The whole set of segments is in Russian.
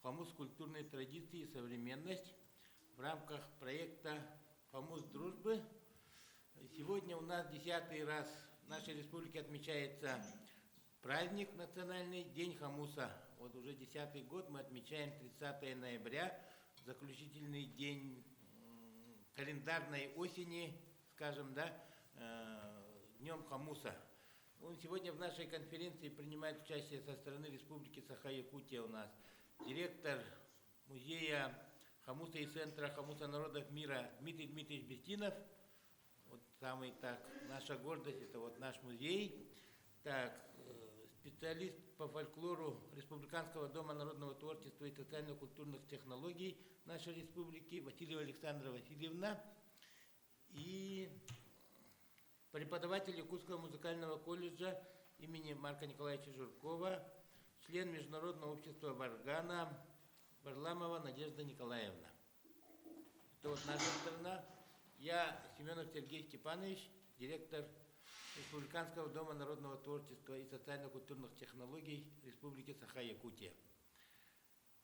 «Хамус. Культурные традиции и современность» в рамках проекта «Хамус. Дружбы». Сегодня у нас 10-й раз в нашей республике отмечается праздник национальный, День Хамуса. Вот уже 10-й год мы отмечаем 30 ноября, заключительный день календарной осени, скажем, да, Днем Хамуса. Сегодня в нашей конференции принимает участие со стороны Республики Саха-Якутия у нас директор музея Хамуса и центра Хамуса народов мира Дмитрий Дмитриевич Бестинов. Вот самый так, наша гордость, это вот наш музей. Так, специалист по фольклору Республиканского дома народного творчества и социально-культурных технологий нашей республики Васильева Александра Васильевна и преподаватель Якутского музыкального колледжа имени Марка Николаевича Журкова, член Международного общества Варгана Варламова Надежда Николаевна. Это вот наша сторона. Я Семенов Сергей Степанович, директор Республиканского дома народного творчества и социально-культурных технологий Республики Саха-Якутия.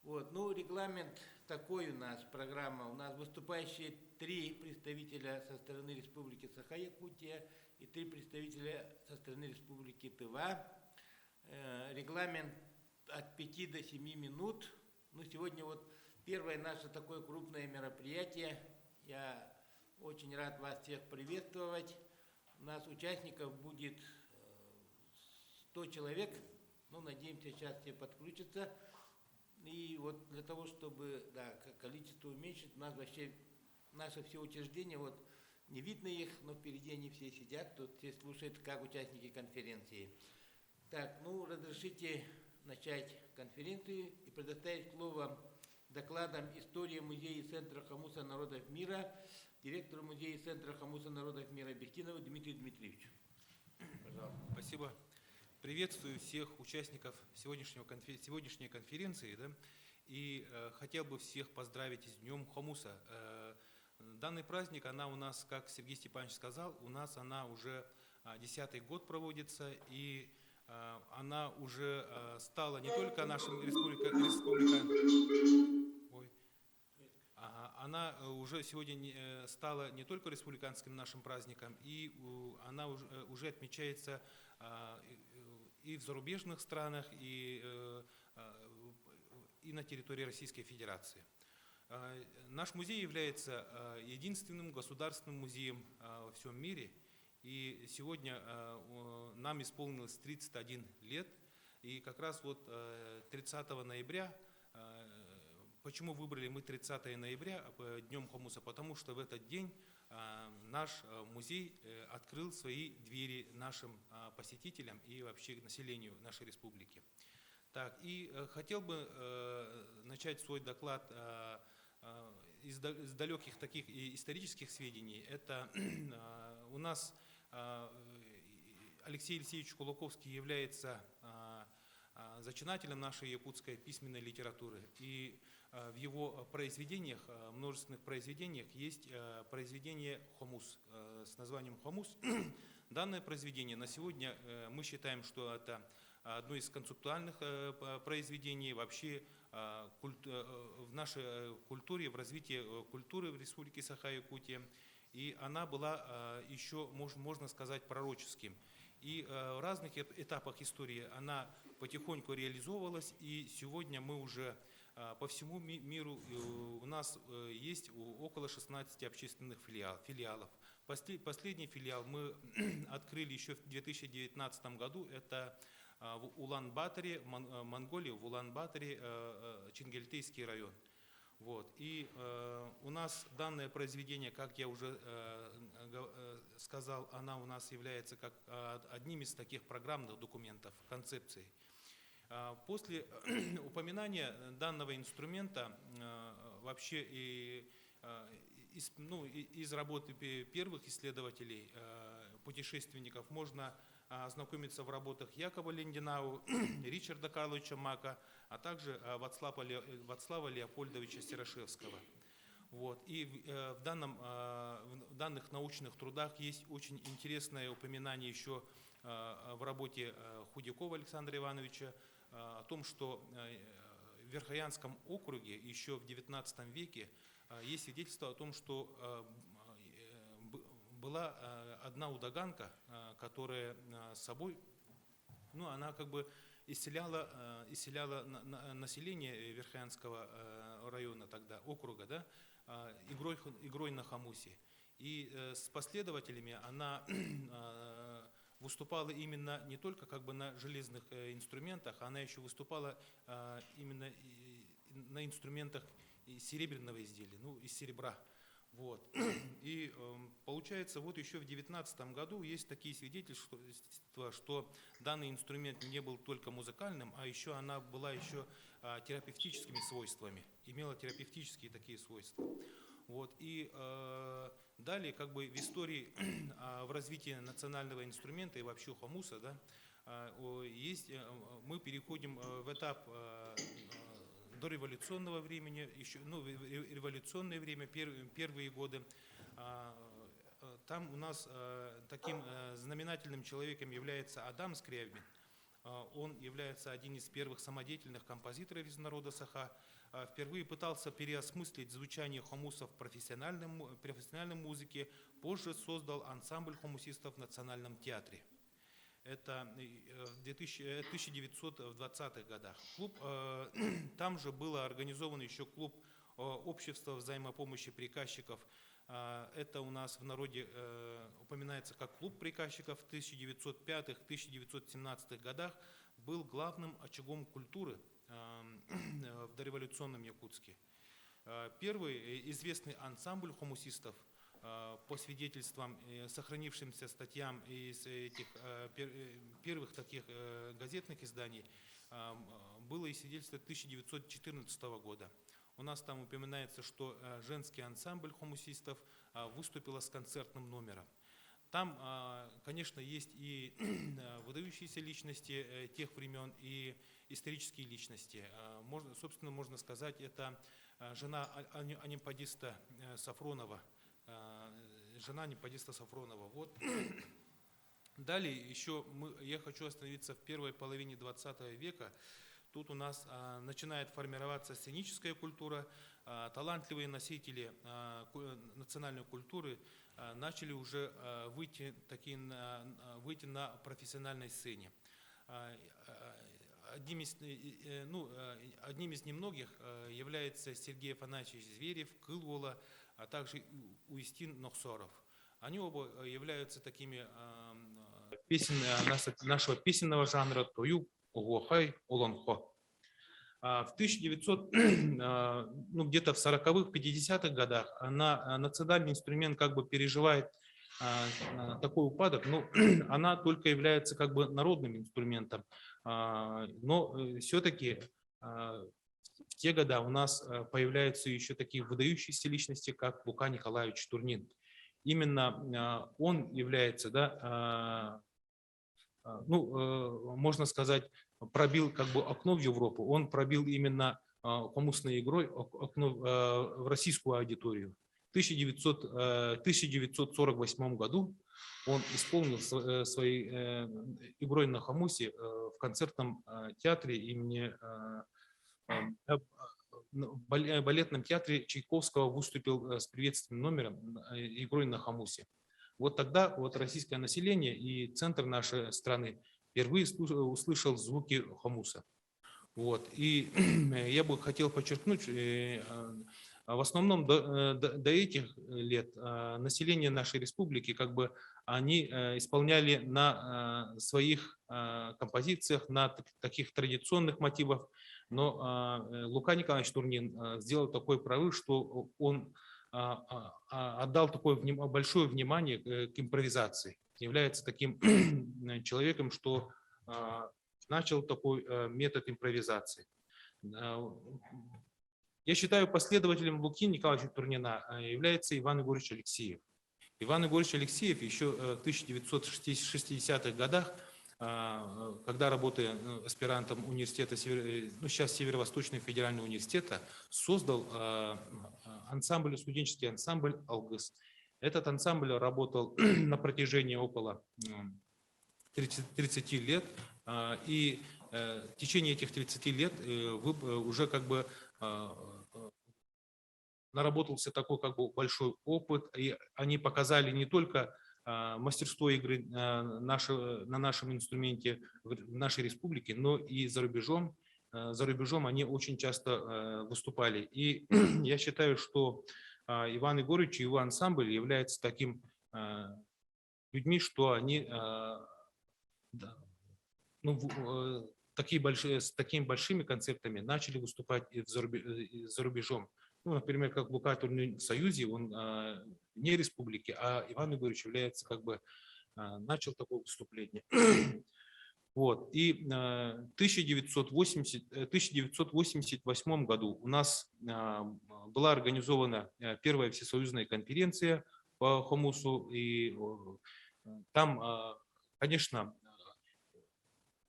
Вот, регламент такой у нас, программа. У нас выступающие 3 представителя со стороны Республики Саха-Якутия и 3 представителя со стороны Республики Тыва. Регламент от 5 до 7 минут. Сегодня вот первое наше такое крупное мероприятие. Я очень рад вас всех приветствовать. У нас участников будет 100 человек. Надеемся, сейчас все подключатся. И вот для того, чтобы количество уменьшить, у нас вообще наше все учреждение, вот не видно их, но впереди они все сидят, тут все слушают, как участники конференции. Так, разрешите начать конференцию и предоставить слово докладом «История музея и центра Хамуса народов мира» директору музея и центра Хамуса народов мира Бестинову Дмитрию Дмитриевичу. Пожалуйста. Спасибо. Приветствую всех участников сегодняшней конференции, и хотел бы всех поздравить с Днем Хамуса. Данный праздник, она у нас, как Сергей Степанович сказал, у нас она уже 10-й год проводится, и она уже стала не только нашим она уже сегодня стала не только республиканским нашим праздником, и она уже отмечается и в зарубежных странах, и на территории Российской Федерации. Наш музей является единственным государственным музеем во всем мире, и сегодня нам исполнилось 31 лет, и как раз вот 30 ноября. Почему выбрали мы 30 ноября Днем Хамуса? Потому что в этот день наш музей открыл свои двери нашим посетителям и вообще населению нашей республики. Так, и хотел бы начать свой доклад из далеких таких исторических сведений. Это у нас Алексей Алексеевич Кулаковский является зачинателем нашей якутской письменной литературы. И в его произведениях, множественных произведениях, есть произведение «Хамус» с названием «Хамус». Данное произведение на сегодня мы считаем, что это одно из концептуальных произведений вообще в нашей культуре, в развитии культуры в Республике Саха-Якутия. И она была еще, можно сказать, пророческим. И в разных этапах истории она потихоньку реализовывалась, и сегодня мы уже по всему миру, у нас есть около 16 общественных филиалов. Последний филиал мы открыли еще в 2019 году, это в Улан-Баторе, Монголия, в Улан-Баторе, Чингельтейский район. Вот. И у нас данное произведение, как я уже сказал, она у нас является как одним из таких программных документов, концепций. После упоминания данного инструмента вообще из работы первых исследователей, путешественников, можно ознакомиться в работах Якова Линдинау, Ричарда Карловича Мака, а также Вацлава Леопольдовича Серошевского. Вот. И в данных научных трудах есть очень интересное упоминание еще в работе Худякова Александра Ивановича о том, что Верхоянском округе еще в XIX веке есть свидетельство о том, что была одна удаганка, которая с собой, ну, она как бы исцеляла население Верхоянского района тогда, округа, да, игрой на хомусе. И с последователями она выступала именно не только как бы на железных инструментах, она еще выступала именно на инструментах серебряного изделия, ну, из серебра. Вот. И получается, вот еще в 19 году есть такие свидетельства, что данный инструмент не был только музыкальным, а еще она была еще терапевтическими свойствами, имела терапевтические такие свойства. Вот. И далее, как бы в истории, в развитии национального инструмента и вообще хомуса, да, мы переходим в этап дореволюционного времени, еще, ну, революционное время, первые годы. Там у нас таким знаменательным человеком является Адам Скрябин. Он является одним из первых самодеятельных композиторов из народа Саха. Впервые пытался переосмыслить звучание хомуса в профессиональной музыке. Позже создал ансамбль хомусистов в Национальном театре. Это в 1920-х годах. Там же был организован еще клуб общества взаимопомощи приказчиков. Это у нас в народе упоминается как клуб приказчиков. В 1905-1917 годах был главным очагом культуры в дореволюционном Якутске. Первый известный ансамбль хомусистов, по свидетельствам, сохранившимся статьям из этих первых таких газетных изданий, было и свидетельство 1914 года. У нас там упоминается, что женский ансамбль хомусистов выступила с концертным номером. Там, конечно, есть и выдающиеся личности тех времен, и исторические личности. Собственно, можно сказать, это жена анимпадиста Сафронова. Вот. Далее еще я хочу остановиться в первой половине 20 века. Тут у нас начинает формироваться сценическая культура. Талантливые носители национальной культуры начали уже выйти на профессиональной сцене. Одним из немногих является Сергей Афанасьевич Зверев, Кылвола, а также Уистин Нохсоров. Они оба являются такими нашего песенного жанра «Тою Уохай Олонхо». В 1900, где-то в 40-х, 50-х годах национальный инструмент как бы переживает такой упадок, но она только является как бы народным инструментом. Но все-таки в те годы у нас появляются еще такие выдающиеся личности, как Лука Николаевич Турнин. Именно он является, да, можно сказать, пробил как бы окно в Европу. Он пробил именно хомусной игрой окно в российскую аудиторию. В 1948 году он исполнил своей игрой на хомусе в концертном театре имени балетном театре Чайковского, выступил с приветственным номером игрой на хомусе. Вот тогда вот российское население и центр нашей страны впервые услышал звуки хомуса. Вот. И я бы хотел подчеркнуть, в основном до этих лет население нашей республики, как бы они исполняли на своих композициях, на таких традиционных мотивах. Но Лука Николаевич Турнин сделал такой прорыв, что он отдал такое большое внимание к импровизации. Является таким человеком, что начал такой метод импровизации. Я считаю, последователем Луки Николаевича Турнина является Иван Егорович Алексеев. Иван Егорович Алексеев еще в 1960-х годах, когда работая аспирантом университета, сейчас Северо-Восточного федерального университета, создал студенческий ансамбль «Алгыс». Этот ансамбль работал на протяжении около 30 лет. И в течение этих 30 лет уже как бы наработался такой как бы большой опыт, и они показали не только мастерство игры на нашем инструменте в нашей республике, но и за рубежом. За рубежом они очень часто выступали. И я считаю, что Иван Егорович и его ансамбль являются таким людьми, что они такие большие, с такими большими концертами начали выступать и за рубежом. Ну, например, как Лука Турнин в Союзе, он не республики, а Иван Егорович является как бы начал такое выступление. Вот. И в 1988 году у нас была организована первая всесоюзная конференция по хомусу, и там, конечно,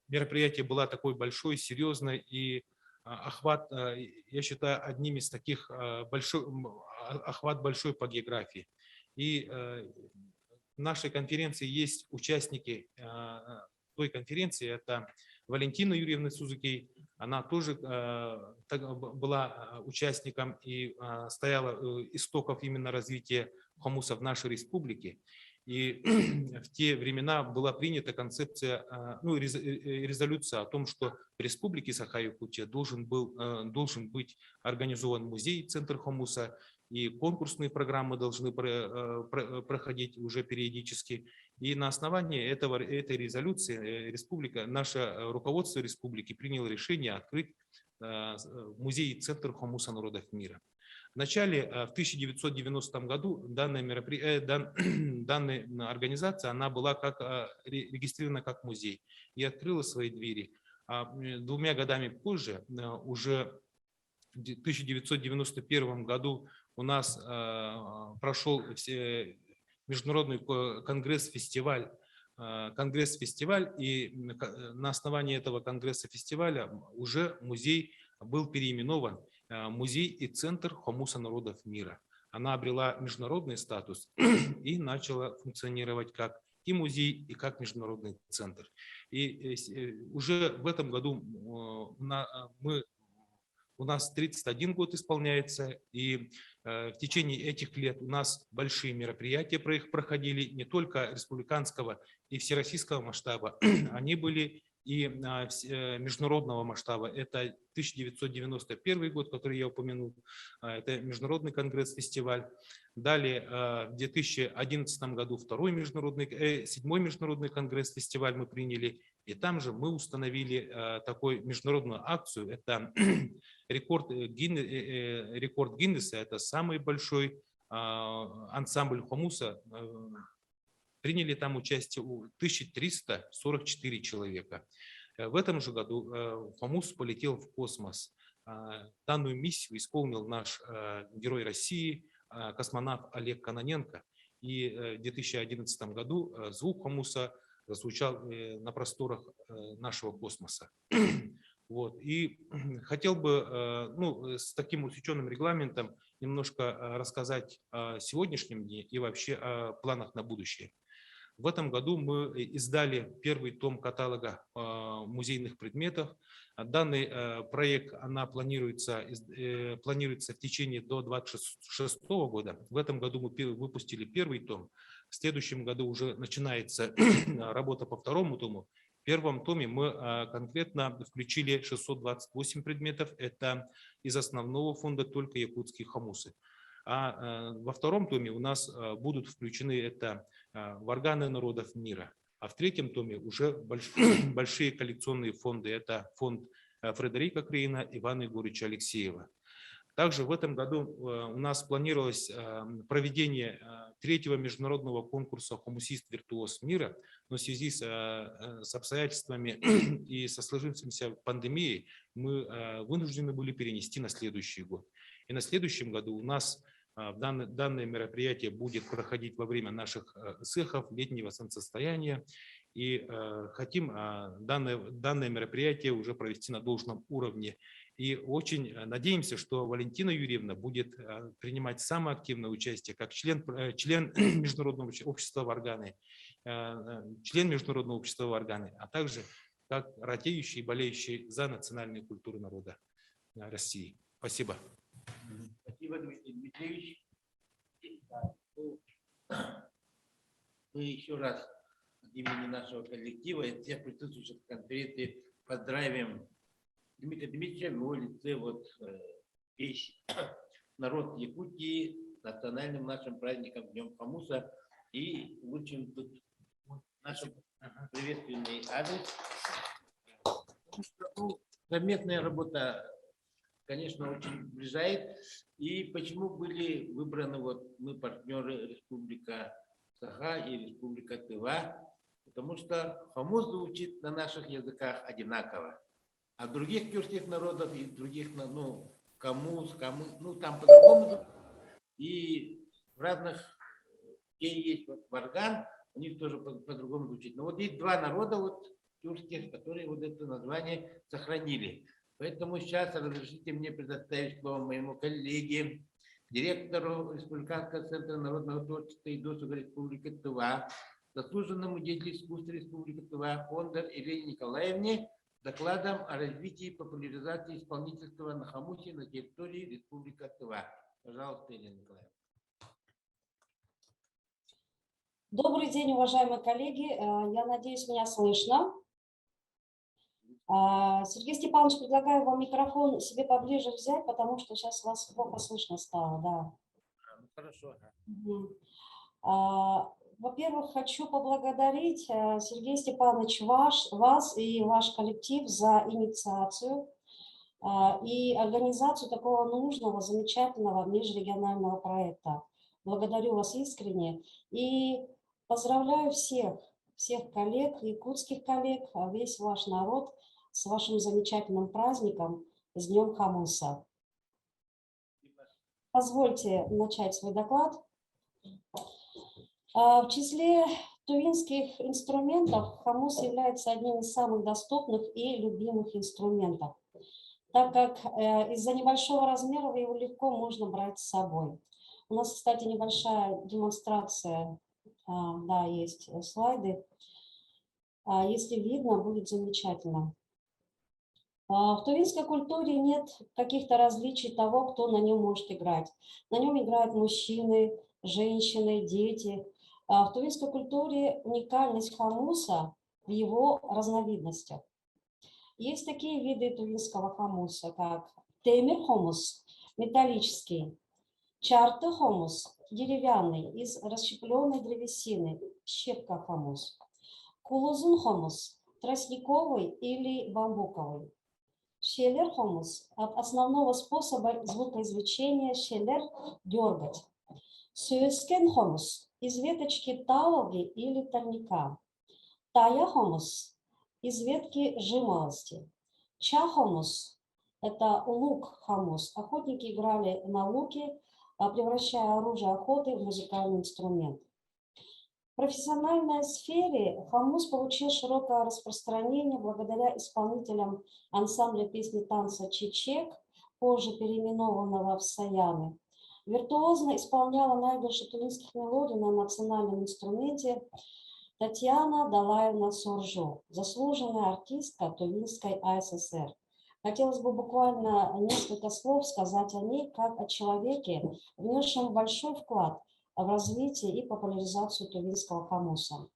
мероприятие было такой большой, серьезной, и охват, я считаю, одним из таких охват большой по географии. И в нашей конференции есть участники той конференции, это Валентина Юрьевна Сузукей, она тоже была участником и стояла истоков именно развития хомуса в нашей республике. И в те времена была принята концепция, резолюция о том, что в республике Саха-Якутия должен быть организован музей, центр хомуса, и конкурсные программы должны проходить уже периодически. И на основании этой резолюции наше руководство республики приняло решение открыть музей, центр хомуса народов мира. Вначале, в 1990 году, данная организация она была регистрирована как музей и открыла свои двери. А 2 годами позже, уже в 1991 году, у нас прошел международный конгресс-фестиваль, и на основании этого конгресса-фестиваля уже музей был переименован «Музей и центр хомуса народов мира». Она обрела международный статус и начала функционировать как и музей, и как международный центр. И уже в этом году у нас 31 год исполняется, и в течение этих лет у нас большие мероприятия проходили не только республиканского и всероссийского масштаба, они были и международного масштаба. Это 1991 год, который я упомянул, это международный конгресс-фестиваль. Далее в 2011 году 7-й международный конгресс-фестиваль мы приняли, и там же мы установили такую международную акцию, это рекорд Гиннесса, это самый большой ансамбль хомуса. Приняли там участие 1344 человека. В этом же году хомус полетел в космос. Данную миссию исполнил наш герой России, космонавт Олег Кононенко. И в 2011 году звук хомуса зазвучал на просторах нашего космоса. Вот. И хотел бы с таким усеченным регламентом немножко рассказать о сегодняшнем дне и вообще о планах на будущее. В этом году мы издали первый том каталога музейных предметов. Данный проект планируется в течение до 2026 года. В этом году мы выпустили первый том. В следующем году уже начинается работа по второму тому. В первом томе мы конкретно включили 628 предметов. Это из основного фонда только якутские хомусы. А во втором томе у нас будут включены это варганы народов мира. А в третьем томе уже большие коллекционные фонды. Это фонд Фредерика Крейна, Ивана Егоровича Алексеева. Также в этом году у нас планировалось проведение 3-го международного конкурса «Хомусист-виртуоз мира», но в связи с обстоятельствами и со сложившейся пандемией мы вынуждены были перенести на следующий год. И на следующем году у нас данное мероприятие будет проходить во время наших цехов летнего солнцестояния. И хотим данное мероприятие уже провести на должном уровне. И очень надеемся, что Валентина Юрьевна будет принимать самое активное участие как член Международного общества Варганы, а также как ратеющий и болеющий за национальную культуру народа России. Спасибо. Спасибо, Дмитрий Дмитриевич. Да, ну, мы еще раз от имени нашего коллектива и всех присутствующих в конференции поздравим Дмитрия Дмитриевича в его лице весь народ Якутии с национальным нашим праздником Днем Хамуса и учим тут наш приветственный адрес. Совместная работа, конечно, очень сближает. И почему были выбраны мы партнеры Республика Саха и Республика Тыва? Потому что хамус звучит на наших языках одинаково. А других тюркских народов и других, камус, там по-другому. И в разных, где есть варган, у них тоже по-другому звучит. Но вот есть два народа тюркских, которые это название сохранили. Поэтому сейчас разрешите мне предоставить слово моему коллеге, директору Республиканского центра народного творчества и досуга Республики Тыва, заслуженному деятелю искусства Республики Тыва Фондер Елене Николаевне с докладом о развитии и популяризации исполнительства на хамусе на территории Республики Тыва. Пожалуйста, Елена Николаевна. Добрый день, уважаемые коллеги. Я надеюсь, меня слышно. Сергей Степанович, предлагаю вам микрофон себе поближе взять, потому что сейчас вас плохо слышно стало. Да. Хорошо. Во-первых, хочу поблагодарить, Сергей Степанович, вас и ваш коллектив за инициацию и организацию такого нужного, замечательного межрегионального проекта. Благодарю вас искренне и поздравляю всех коллег, якутских коллег, весь ваш народ с вашим замечательным праздником, с Днем Хамуса. Позвольте начать свой доклад. В числе тувинских инструментов хамус является одним из самых доступных и любимых инструментов, так как из-за небольшого размера его легко можно брать с собой. У нас, кстати, небольшая демонстрация, да, есть слайды. Если видно, будет замечательно. В тувинской культуре нет каких-то различий того, кто на нем может играть. На нем играют мужчины, женщины, дети. В тувинской культуре уникальность хамуса в его разновидностях. Есть такие виды тувинского хамуса, как темир хомус, металлический, чарты хомус, деревянный, из расщепленной древесины, щепка хомус, кулузун хомус, тростниковый или бамбуковый. Шеллер хомус от основного способа звукоизвлечения шеллер – дергать. Сюэскен хомус из веточки талоги или тальника. Тая хомус из ветки жимолости. Ча хомус – это лук хомус. Охотники играли на луке, превращая оружие охоты в музыкальный инструмент. В профессиональной сфере хамус получил широкое распространение благодаря исполнителям ансамбля песни танца «Чечек», позже переименованного в «Саяны». Виртуозно исполняла наигрыши тувинских мелодий на национальном инструменте Татьяна Далаевна Суржу, заслуженная артистка Тувинской АССР. Хотелось бы буквально несколько слов сказать о ней как о человеке, внесшем большой вклад в развитие и популяризацию тувинского хамуса.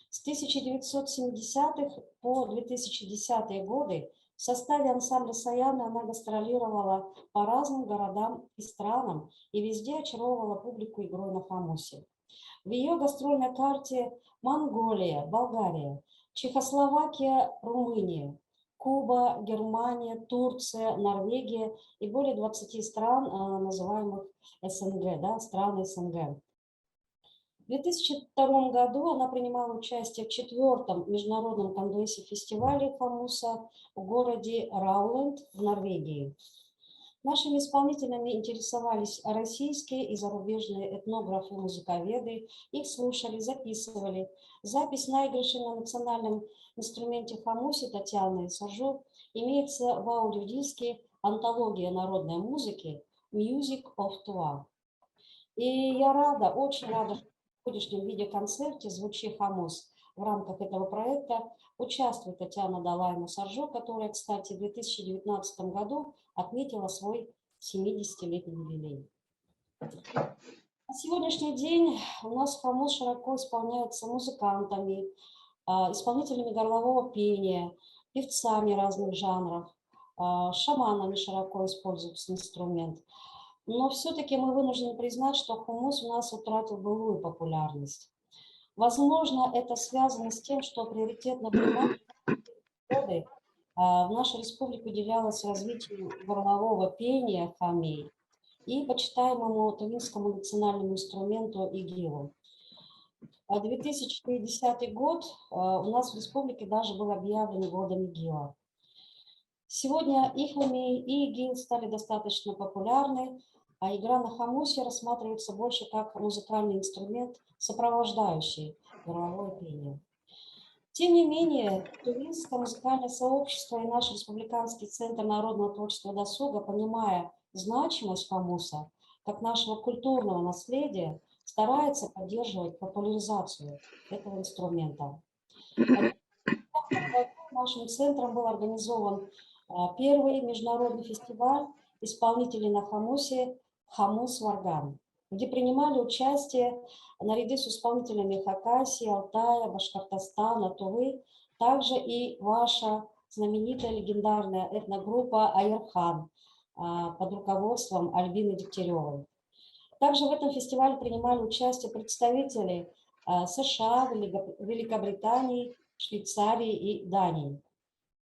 С 1970-х по 2010-е годы в составе ансамбля «Саяны» она гастролировала по разным городам и странам и везде очаровывала публику игрой на хамусе. В ее гастрольной карте Монголия, Болгария, Чехословакия, Румыния, Куба, Германия, Турция, Норвегия и более 20 стран, называемых СНГ, да, страны СНГ. В 2002 году она принимала участие в 4-м международном конгрессе фестиваля хамуса в городе Рауленд в Норвегии. Нашими исполнителями интересовались российские и зарубежные этнографы, музыковеды. Их слушали, записывали. Запись наигрышей на национальном инструменте хамусе Татьяны Суржу имеется в аудиодиске «Антология народной музыки Music of Tува». И я рада, очень рада, что в сегодняшнем видеоконцерте «Звучи хамус» в рамках этого проекта участвует Татьяна Далай-Мусаржо, которая, кстати, в 2019 году отметила свой 70-летний юбилей. На сегодняшний день у нас Хамус широко исполняется музыкантами, исполнителями горлового пения, певцами разных жанров, шаманами широко используется инструмент. Но все-таки мы вынуждены признать, что хумус у нас утратил былую популярность. Возможно, это связано с тем, что приоритетное внимание годы в нашей республике уделялось развитию горлового пения хамей и почитаемому тувинскому национальному инструменту игилу. 2010 год у нас в республике даже был объявлен годом игила. Сегодня и хамей, и игил стали достаточно популярны, а игра на хамусе рассматривается больше как музыкальный инструмент, сопровождающий горловое пение. Тем не менее, тувинское музыкальное сообщество и наш Республиканский центр народного творчества и досуга, понимая значимость хамуса как нашего культурного наследия, старается поддерживать популяризацию этого инструмента. Нашим центром был организован первый международный фестиваль исполнителей на хамусе «Хамус Варган», где принимали участие наряду с исполнителями Хакасии, Алтая, Башкортостана, Тувы, также и ваша знаменитая легендарная этногруппа «Айрхан» под руководством Альбины Дегтяревой. Также в этом фестивале принимали участие представители США, Великобритании, Швейцарии и Дании.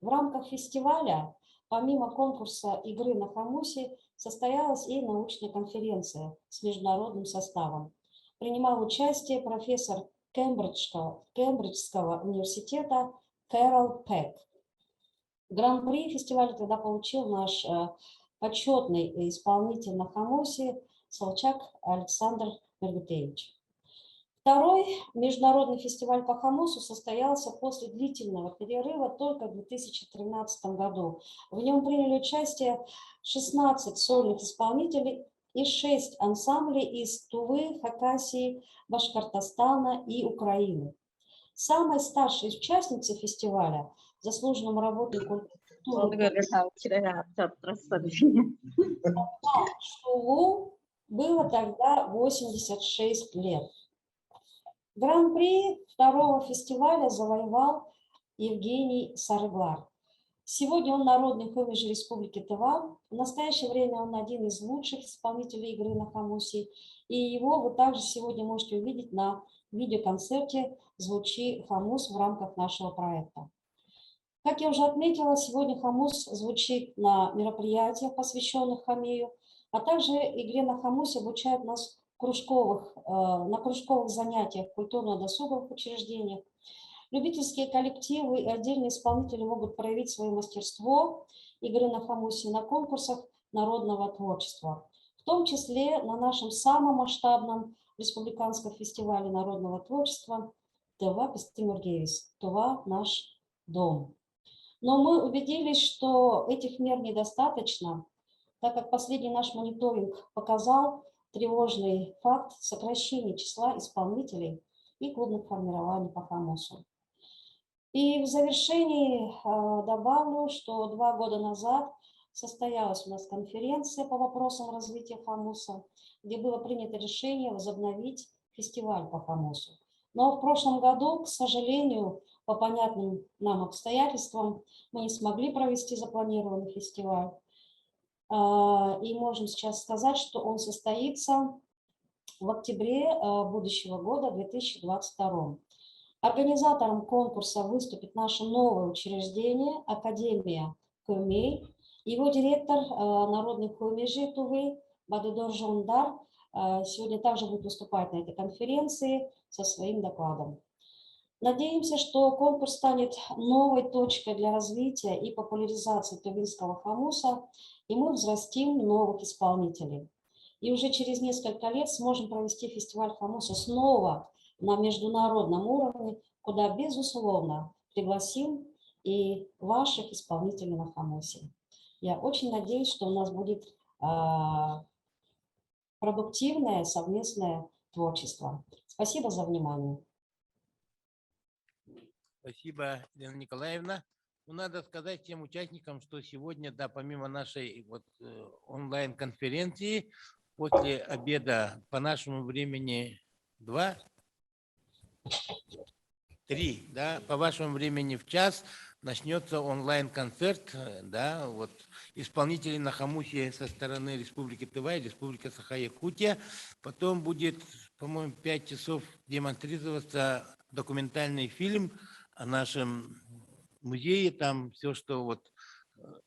В рамках фестиваля, помимо конкурса игры на хамусе, состоялась и научная конференция с международным составом. Принимал участие профессор Кембриджского университета Кэрол Пэк. Гран-при фестиваля тогда получил наш почетный исполнитель на хамусе Салчак Александр Мергутевич. Второй международный фестиваль по хамусу состоялся после длительного перерыва только в 2013 году. В нем приняли участие 16 сольных исполнителей и 6 ансамблей из Тувы, Хакасии, Башкортостана и Украины. Самой старшей участницей фестиваля, заслуженному работнику культуры Шулу, было тогда 86 лет. Гран-при второго фестиваля завоевал Евгений Сарыглар. Сегодня он народный хумиш Республики Тыва. В настоящее время он один из лучших исполнителей игры на хамусе. И его вы также сегодня можете увидеть на видеоконцерте «Звучи хамус» в рамках нашего проекта. Как я уже отметила, сегодня хамус звучит на мероприятиях, посвященных хамею, а также игре на хамусе обучают нас на кружковых занятиях в культурно-досуговых учреждениях. Любительские коллективы и отдельные исполнители могут проявить свое мастерство игры на хамусе на конкурсах народного творчества, в том числе на нашем самом масштабном республиканском фестивале народного творчества «Тыва Пестемургевис», «Тыва – наш дом». Но мы убедились, что этих мер недостаточно, так как последний наш мониторинг показал тревожный факт сокращения числа исполнителей и клубных формирований по хамусу. И в завершении добавлю, что 2 года назад состоялась у нас конференция по вопросам развития хамуса, где было принято решение возобновить фестиваль по хамусу. Но в прошлом году, к сожалению, по понятным нам обстоятельствам, мы не смогли провести запланированный фестиваль. И можем сейчас сказать, что он состоится в октябре будущего года, 2022. Организатором конкурса выступит наше новое учреждение Академия Хумей. Его директор, народный хумежи Тувы Бадыдор Жондар, сегодня также будет выступать на этой конференции со своим докладом. Надеемся, что конкурс станет новой точкой для развития и популяризации тувинского хамуса, и мы взрастим новых исполнителей. И уже через несколько лет сможем провести фестиваль хамуса снова на международном уровне, куда, безусловно, пригласим и ваших исполнителей на хамусе. Я очень надеюсь, что у нас будет продуктивное совместное творчество. Спасибо за внимание. Спасибо, Елена Николаевна. Ну, надо сказать всем участникам, что сегодня, да, помимо нашей вот онлайн-конференции, после обеда по нашему времени 2, 3, да, по вашему времени в час начнется онлайн-концерт, да, вот исполнителей на Хамусе со стороны Республики Тыва и Республики Саха-Якутия. Потом будет, по-моему, 5 часов демонстрироваться документальный фильм о нашем музее, там все, что вот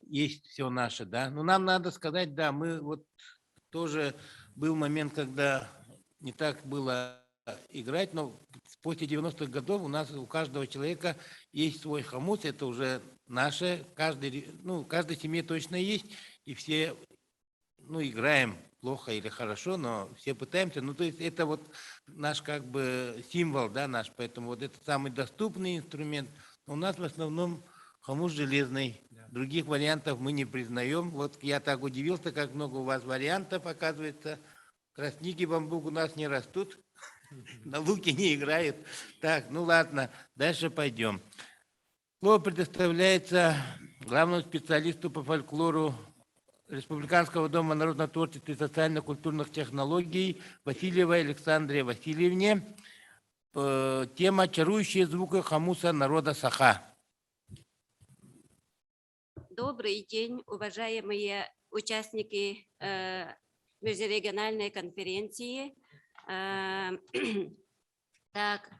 есть, все наше, да. Но нам надо сказать, да, мы вот тоже был момент, когда не так было играть, но после 90-х годов у нас у каждого человека есть свой хамус, это уже наше, каждой семье точно есть, и все, играем плохо или хорошо, но все пытаемся, то есть это вот наш как бы символ, да, наш, поэтому вот это самый доступный инструмент. У нас в основном хамус железный, других вариантов мы не признаем. Вот я так удивился, как много у вас вариантов, оказывается. Красники бамбук у нас не растут, на луке не играют. Так, ну ладно, дальше пойдем. Слово предоставляется главному специалисту по фольклору Республиканского дома народного творчества и социально-культурных технологий Васильевой Александре Васильевне. Тема «Чарующие звуки хамуса народа Саха». Добрый день, уважаемые участники межрегиональной конференции. Так,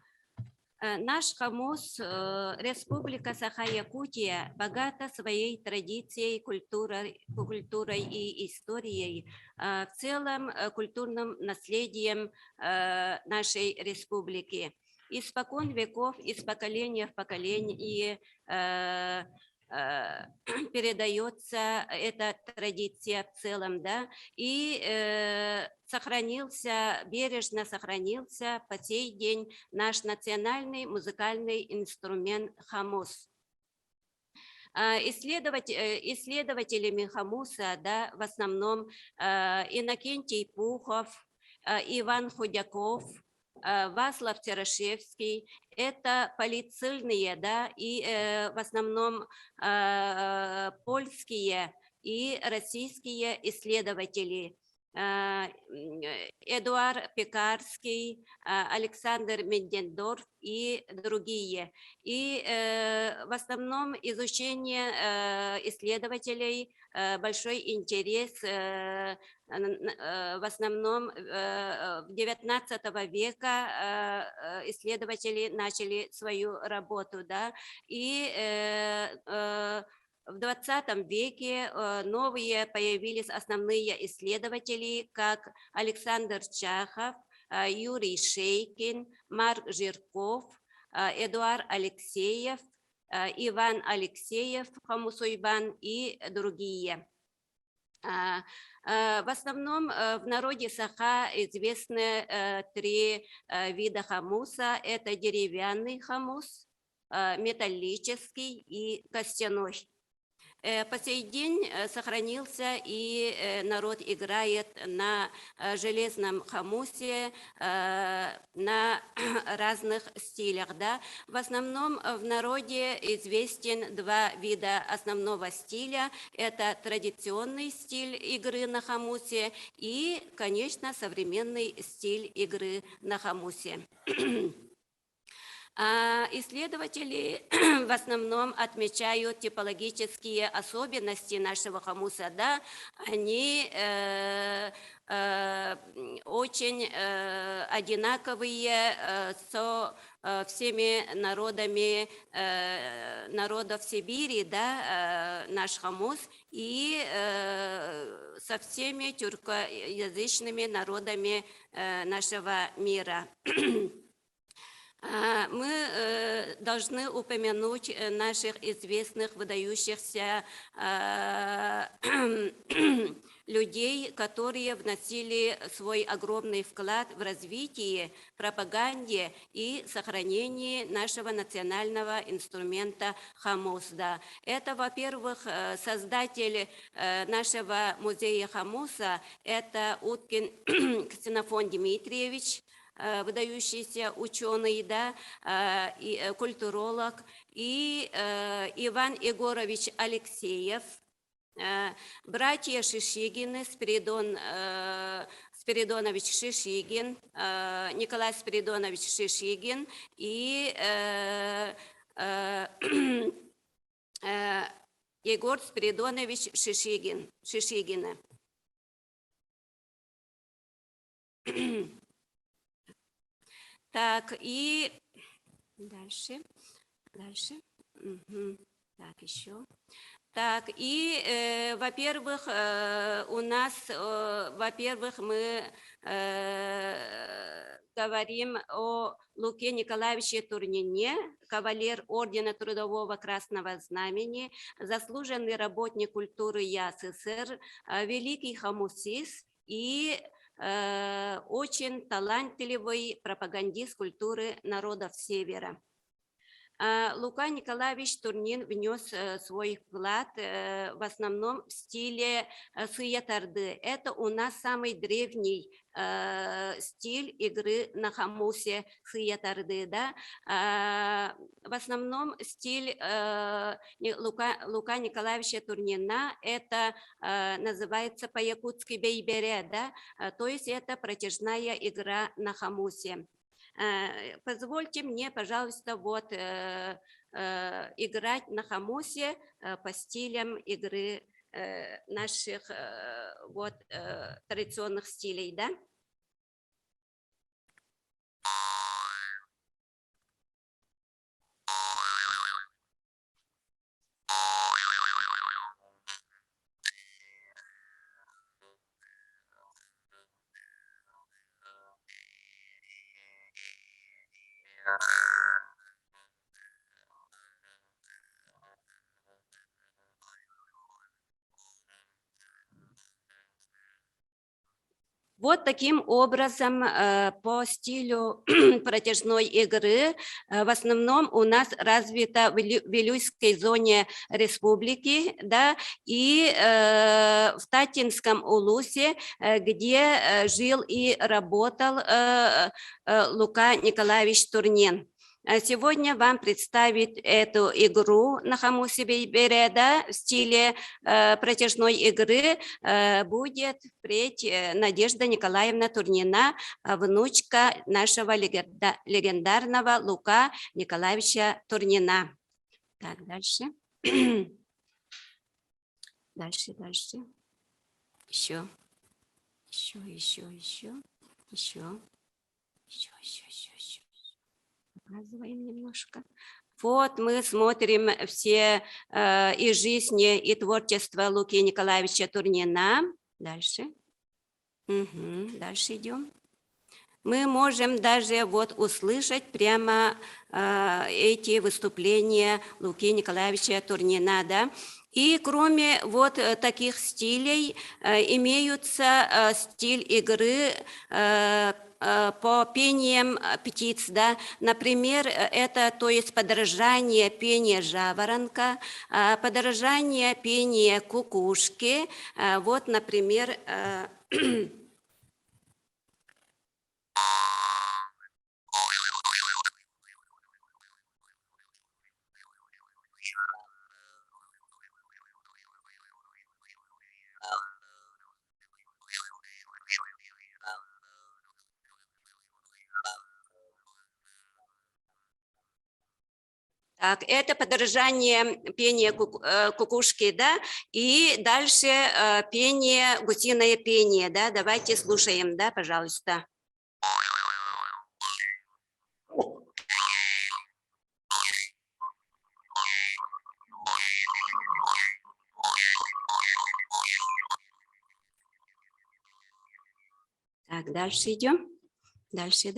наш хамус, Республика Саха-Якутия, богата своей традицией, культурой и историей, в целом культурным наследием нашей республики. Испокон веков, из поколения в поколение передается эта традиция в целом, да, и бережно сохранился по сей день наш национальный музыкальный инструмент хамус. Исследователями хамуса, да, в основном Иннокентий Пухов, Иван Худяков, Васлав Терешевский. Это полицильные, да, и в основном польские и российские исследователи. Эдуард Пекарский, Александр Мендендорф и другие. И в основном изучение исследователей, большой интерес в основном в XIX века исследователи начали свою работу, да, и в 20 веке новые появились основные исследователи, как Александр Чахов, Юрий Шейкин, Марк Жирков, Эдуард Алексеев, Иван Алексеев, Хамусуйбан и другие. В основном в народе Саха известны 3 вида хамуса. Это деревянный хамус, металлический и костяной. По сей день сохранился и народ играет на железном хамусе на разных стилях. Да? В основном в народе известен 2 вида основного стиля. Это традиционный стиль игры на хамусе и, конечно, современный стиль игры на хамусе. Исследователи в основном отмечают типологические особенности нашего хамуса. Да? Они очень одинаковые со всеми народами народов Сибири, да, наш хамус, и со всеми тюркоязычными народами нашего мира. Мы должны упомянуть наших известных, выдающихся людей, которые вносили свой огромный вклад в развитие, пропаганде и сохранении нашего национального инструмента хамус. Да. Это, во-первых, создатель нашего музея хамуса, это Уткин Ксенофон Дмитриевич, выдающийся ученый, да, и культуролог, и Иван Егорович Алексеев, братья Шишигины, Спиридонович Шишигин, Николай Спиридонович Шишигин и Егор Спиридонович Шишигина. Так, и дальше. Угу. Так, еще. Так, и, во-первых, у нас, во-первых, мы говорим о Луке Николаевиче Турнине, кавалер Ордена Трудового Красного Знамени, заслуженный работник культуры ЯССР, великий хомусист и очень талантливый пропагандист культуры народов Севера. Лука Николаевич Турнин внес свой вклад в основном в стиле сыя-тарды. Это у нас самый древний стиль игры на хомусе сыя-тарды. Да? В основном стиль Лука Николаевича Турнина это называется по-якутски бейбере, да? То есть это протяжная игра на хомусе. Позвольте мне, пожалуйста, вот играть на хомусе по стилям игры наших вот традиционных стилей, да? Вот таким образом по стилю протяжной игры в основном у нас развито в Вилюйской зоне республики, да, и в Татинском улусе, где жил и работал Лука Николаевич Турнин. Сегодня вам представить эту игру на хомусе бейбере, да, в стиле протяжной игры будет впредь Надежда Николаевна Турнина, внучка нашего легендарного Лука Николаевича Турнина. Так, дальше. Дальше. Еще. Показываем немножко. Вот мы смотрим все и жизни, и творчество Луки Николаевича Турнина. Дальше. Дальше идем. Мы можем даже вот услышать прямо эти выступления Луки Николаевича Турнина, да. И кроме вот таких стилей имеются стиль игры по пениям птиц, да, например, это, то есть подражание пения жаворонка, подражание пения кукушки, вот, например, так, это подражание пения кукушки, да, и дальше пение, гусиное пение, да, давайте слушаем, да, пожалуйста. Так, дальше идем. Дальше.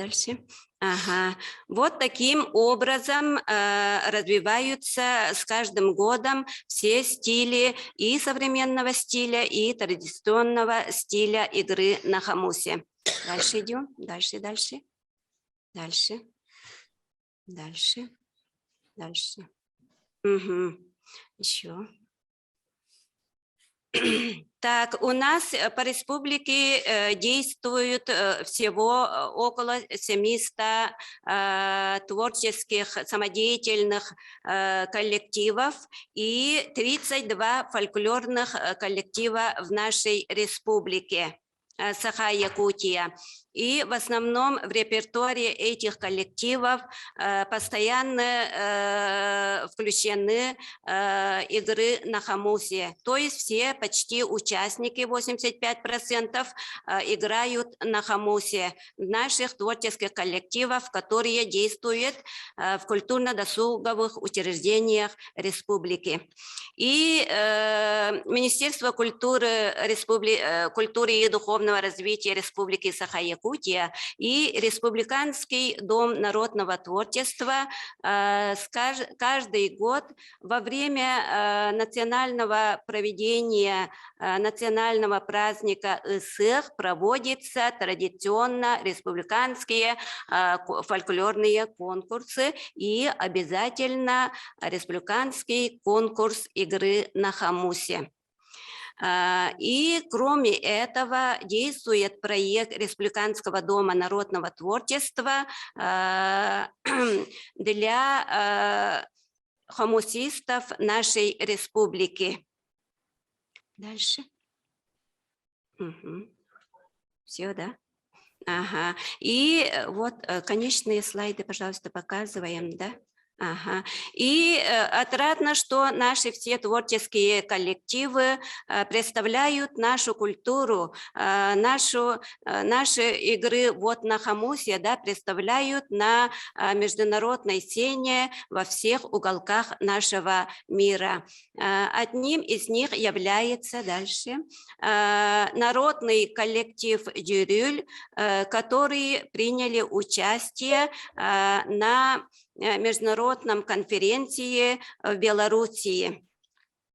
Ага. Вот таким образом развиваются с каждым годом все стили и современного стиля, и традиционного стиля игры на хомусе. Дальше идем. Дальше. Угу. Еще. Так, у нас по республике действуют всего около 700 творческих самодеятельных коллективов и 32 фольклорных коллектива в нашей республике Саха-Якутия. И в основном в репертуаре этих коллективов постоянно включены игры на хомусе. То есть все почти участники, 85%, играют на хомусе наших творческих коллективов, которые действуют в культурно-досуговых учреждениях республики. И Министерство культуры и духовного развития Республики Саха-Якутия и Республиканский дом народного творчества каждый год во время национального проведения национального праздника Исых проводятся традиционно республиканские фольклорные конкурсы и обязательно республиканский конкурс игры на хомусе. И кроме этого действует проект Республиканского дома народного творчества для хомусистов нашей республики. Дальше. Угу. Все, да? Ага. И вот конечные слайды, пожалуйста, показываем, да? Ага. И отрадно, что наши все творческие коллективы представляют нашу культуру, наши игры вот на хомусе, да, представляют на международной сцене во всех уголках нашего мира. Одним из них является дальше народный коллектив «Дюрюль», которые приняли участие на международном конференции в Белоруссии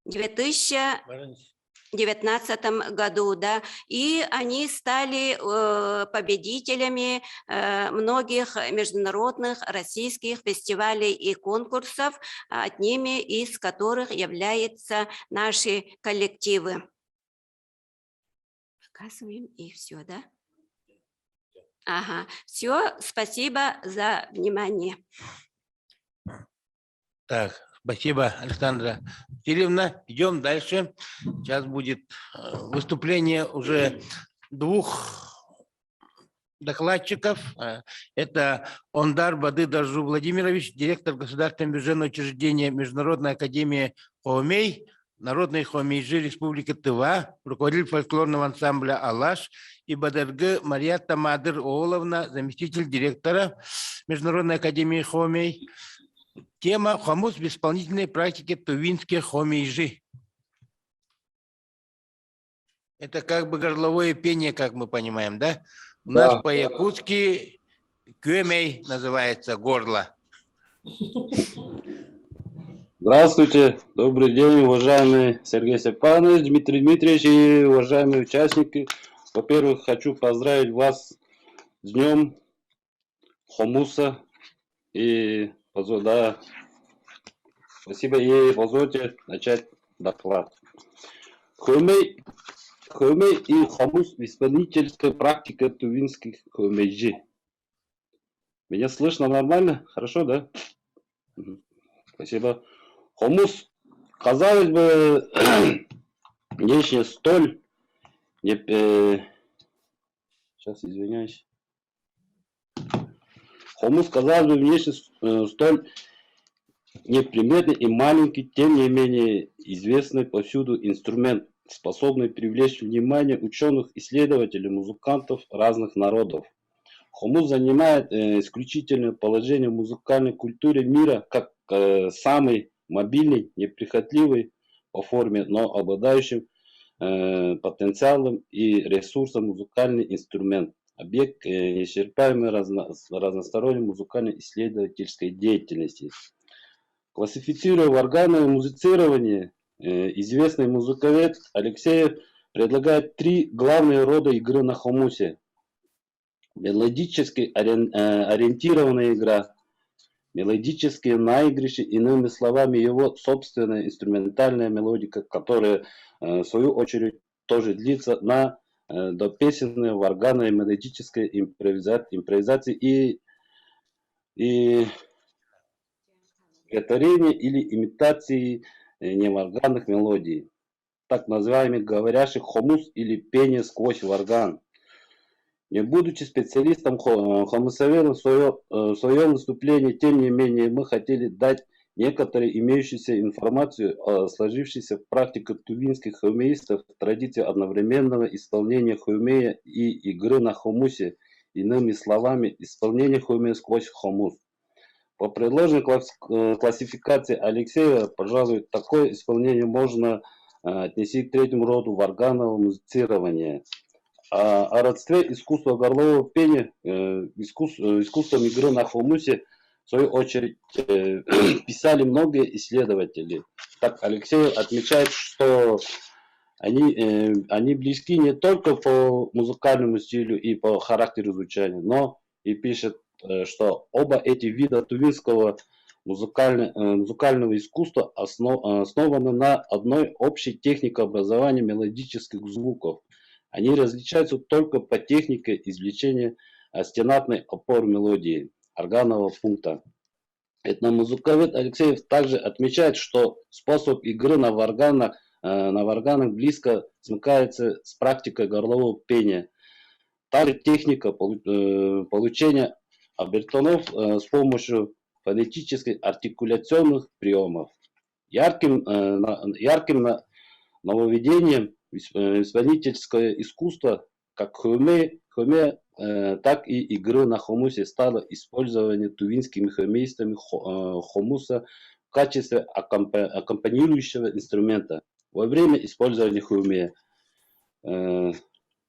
в 2019 году, да, и они стали победителями многих международных российских фестивалей и конкурсов, одними из которых являются наши коллективы. Показываем и все, да? Ага, все, спасибо за внимание. Так, спасибо, Александра Кирилловна. Идем дальше. Сейчас будет выступление уже двух докладчиков. Это Ондар Бады-Даржу Владимирович, директор государственного бюджетного учреждения Международной академии Хоумей, Народной Хомейжи Республики Тыва, руководитель фольклорного ансамбля «Алаш», и Бадыргы Мария Тамадыр Ооловна, заместитель директора Международной академии Хомей. Тема «Хомус в исполнительной практике тувинские хомейжи». Это как бы горловое пение, как мы понимаем, да? У нас по-якутски кюмей называется горло. Здравствуйте, добрый день, уважаемый Сергей Степанович, Дмитрий Дмитриевич и уважаемые участники. Во-первых, хочу поздравить вас с Днем Хомуса. И да, спасибо, и позвольте начать доклад. Хомей и хомус в исполнительской практике тувинских хомейжи. Меня слышно нормально? Хорошо, да? Спасибо. Хомус, казалось бы, внешне столь сейчас извиняюсь. Хомус, казалось бы, внешне столь неприметный и маленький, тем не менее известный повсюду инструмент, способный привлечь внимание ученых, исследователей, музыкантов разных народов. Хомус занимает исключительное положение в музыкальной культуре мира как самый мобильный, неприхотливый по форме, но обладающим потенциалом и ресурсом музыкальный инструмент. Объект неисчерпаемой разносторонней музыкальной исследовательской деятельности. Классифицируя в органы музицирования, известный музыковед Алексеев предлагает три главные рода игры на хомусе. Мелодически ориентированная игра, мелодические наигрыши, иными словами, его собственная инструментальная мелодика, которая, в свою очередь, тоже длится на допесенной варганной мелодической импровизации и повторение или имитации неварганных мелодий, так называемый говорящий хомус или пение сквозь варган. Не будучи специалистом хомусоведом в своем выступлении, тем не менее, мы хотели дать некоторые имеющуюся информацию о сложившейся в практике тувинских хомеистов традиции одновременного исполнения хомея и игры на хомусе, иными словами, исполнение хомея сквозь хомус. По предложенной классификации Алексея, пожалуй, такое исполнение можно отнести к третьему роду варганного музицирования. О родстве искусства горлового пения, искусством игры на хомусе, в свою очередь, писали многие исследователи. Так Алексей отмечает, что они близки не только по музыкальному стилю и по характеру звучания, но и пишет, что оба эти вида тувинского музыкального искусства основаны на одной общей технике образования мелодических звуков. Они различаются только по технике извлечения стенатной опоры мелодии, органного пункта. Этномузыковед Алексеев также отмечает, что способ игры на варганах близко смыкается с практикой горлового пения. Также техника получения обертонов с помощью фонетических артикуляционных приемов. Ярким нововведением исполнительское искусство, как хомея, так и игры на хомусе стало использование тувинскими хомеистами хомуса в качестве аккомпанирующего инструмента во время использования хомея.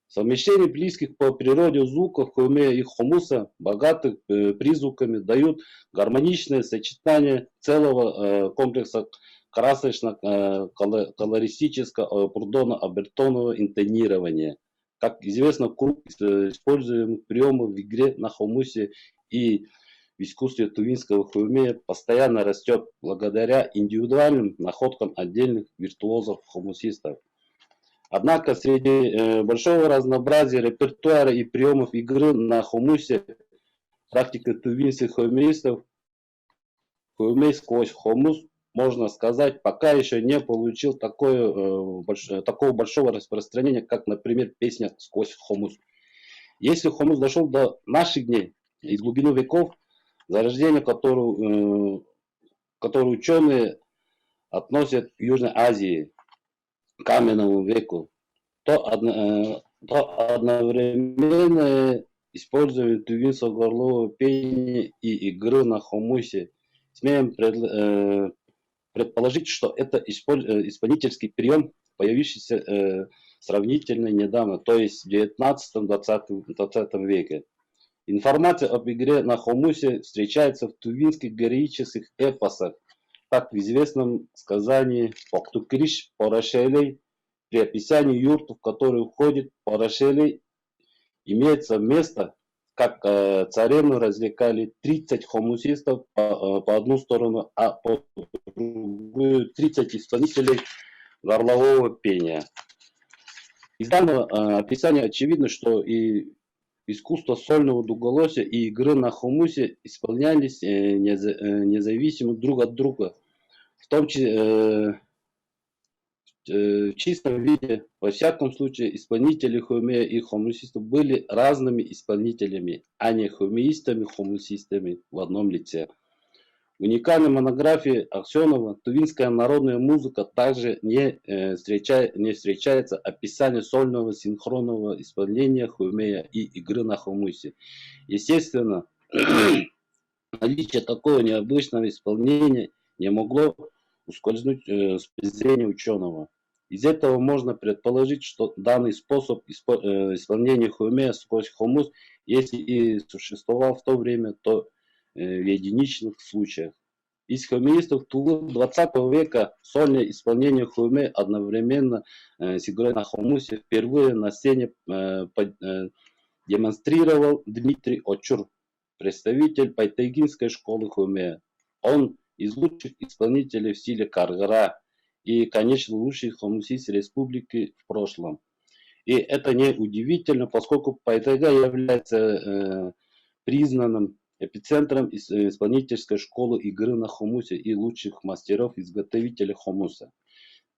Совмещение близких по природе звуков хомея и хомуса, богатых призвуками, дают гармоничное сочетание целого комплекса красочно-колористического бурдона-обертонного интонирования. Как известно, круг используемых приемов в игре на хомусе и в искусстве тувинского хомея постоянно растет благодаря индивидуальным находкам отдельных виртуозов-хомусистов. Однако среди большого разнообразия репертуара и приемов игры на хомусе практика тувинских хомеистов хомей сквозь хомус, можно сказать, пока еще не получил такого большого распространения, как, например, песня «Сквозь хомус». Если хомус дошел до наших дней, из глубины веков, зарождение которого ученые относят к Южной Азии, к каменному веку, то одновременное использование тувинского горлового пения и игры на хомусе. Смеем предположить, что это исполнительский прием, появившийся сравнительно недавно, то есть в 19-20 веке. Информация об игре на хомусе встречается в тувинских героических эпосах, как в известном сказании «Поктукриш Порашелей», при описании юртов, в которые входит Порашелей, имеется место, как царевну развлекали 30 хомусистов по одну сторону, а по другую 30 исполнителей горлового пения. Из данного описания очевидно, что и искусство сольного двуголосия и игры на хомусе исполнялись независимо друг от друга, в том числе в чистом виде. Во всяком случае, исполнители хомея и хомусистов были разными исполнителями, а не хомеистами-хомусистами в одном лице. В уникальной монографии Аксенова «Тувинская народная музыка» также не встречается описание сольного синхронного исполнения хомея и игры на хомусе. Естественно, наличие такого необычного исполнения не могло ускользнуть с зрения ученого. Из этого можно предположить, что данный способ исполнения хомея сквозь хомус, если и существовал в то время, то в единичных случаях. Из хомеистов Тулы 20 века сольное исполнение хомея одновременно с игрой на хомусе впервые на сцене демонстрировал Дмитрий Очур. представитель Байтайгинской школы Хумея. Он из лучших исполнителей в стиле каргара и, конечно, лучший хомусист республики в прошлом. И это не удивительно, поскольку Байтайга является признанным эпицентром исполнительской школы игры на хомусе и лучших мастеров-изготовителей хомуса.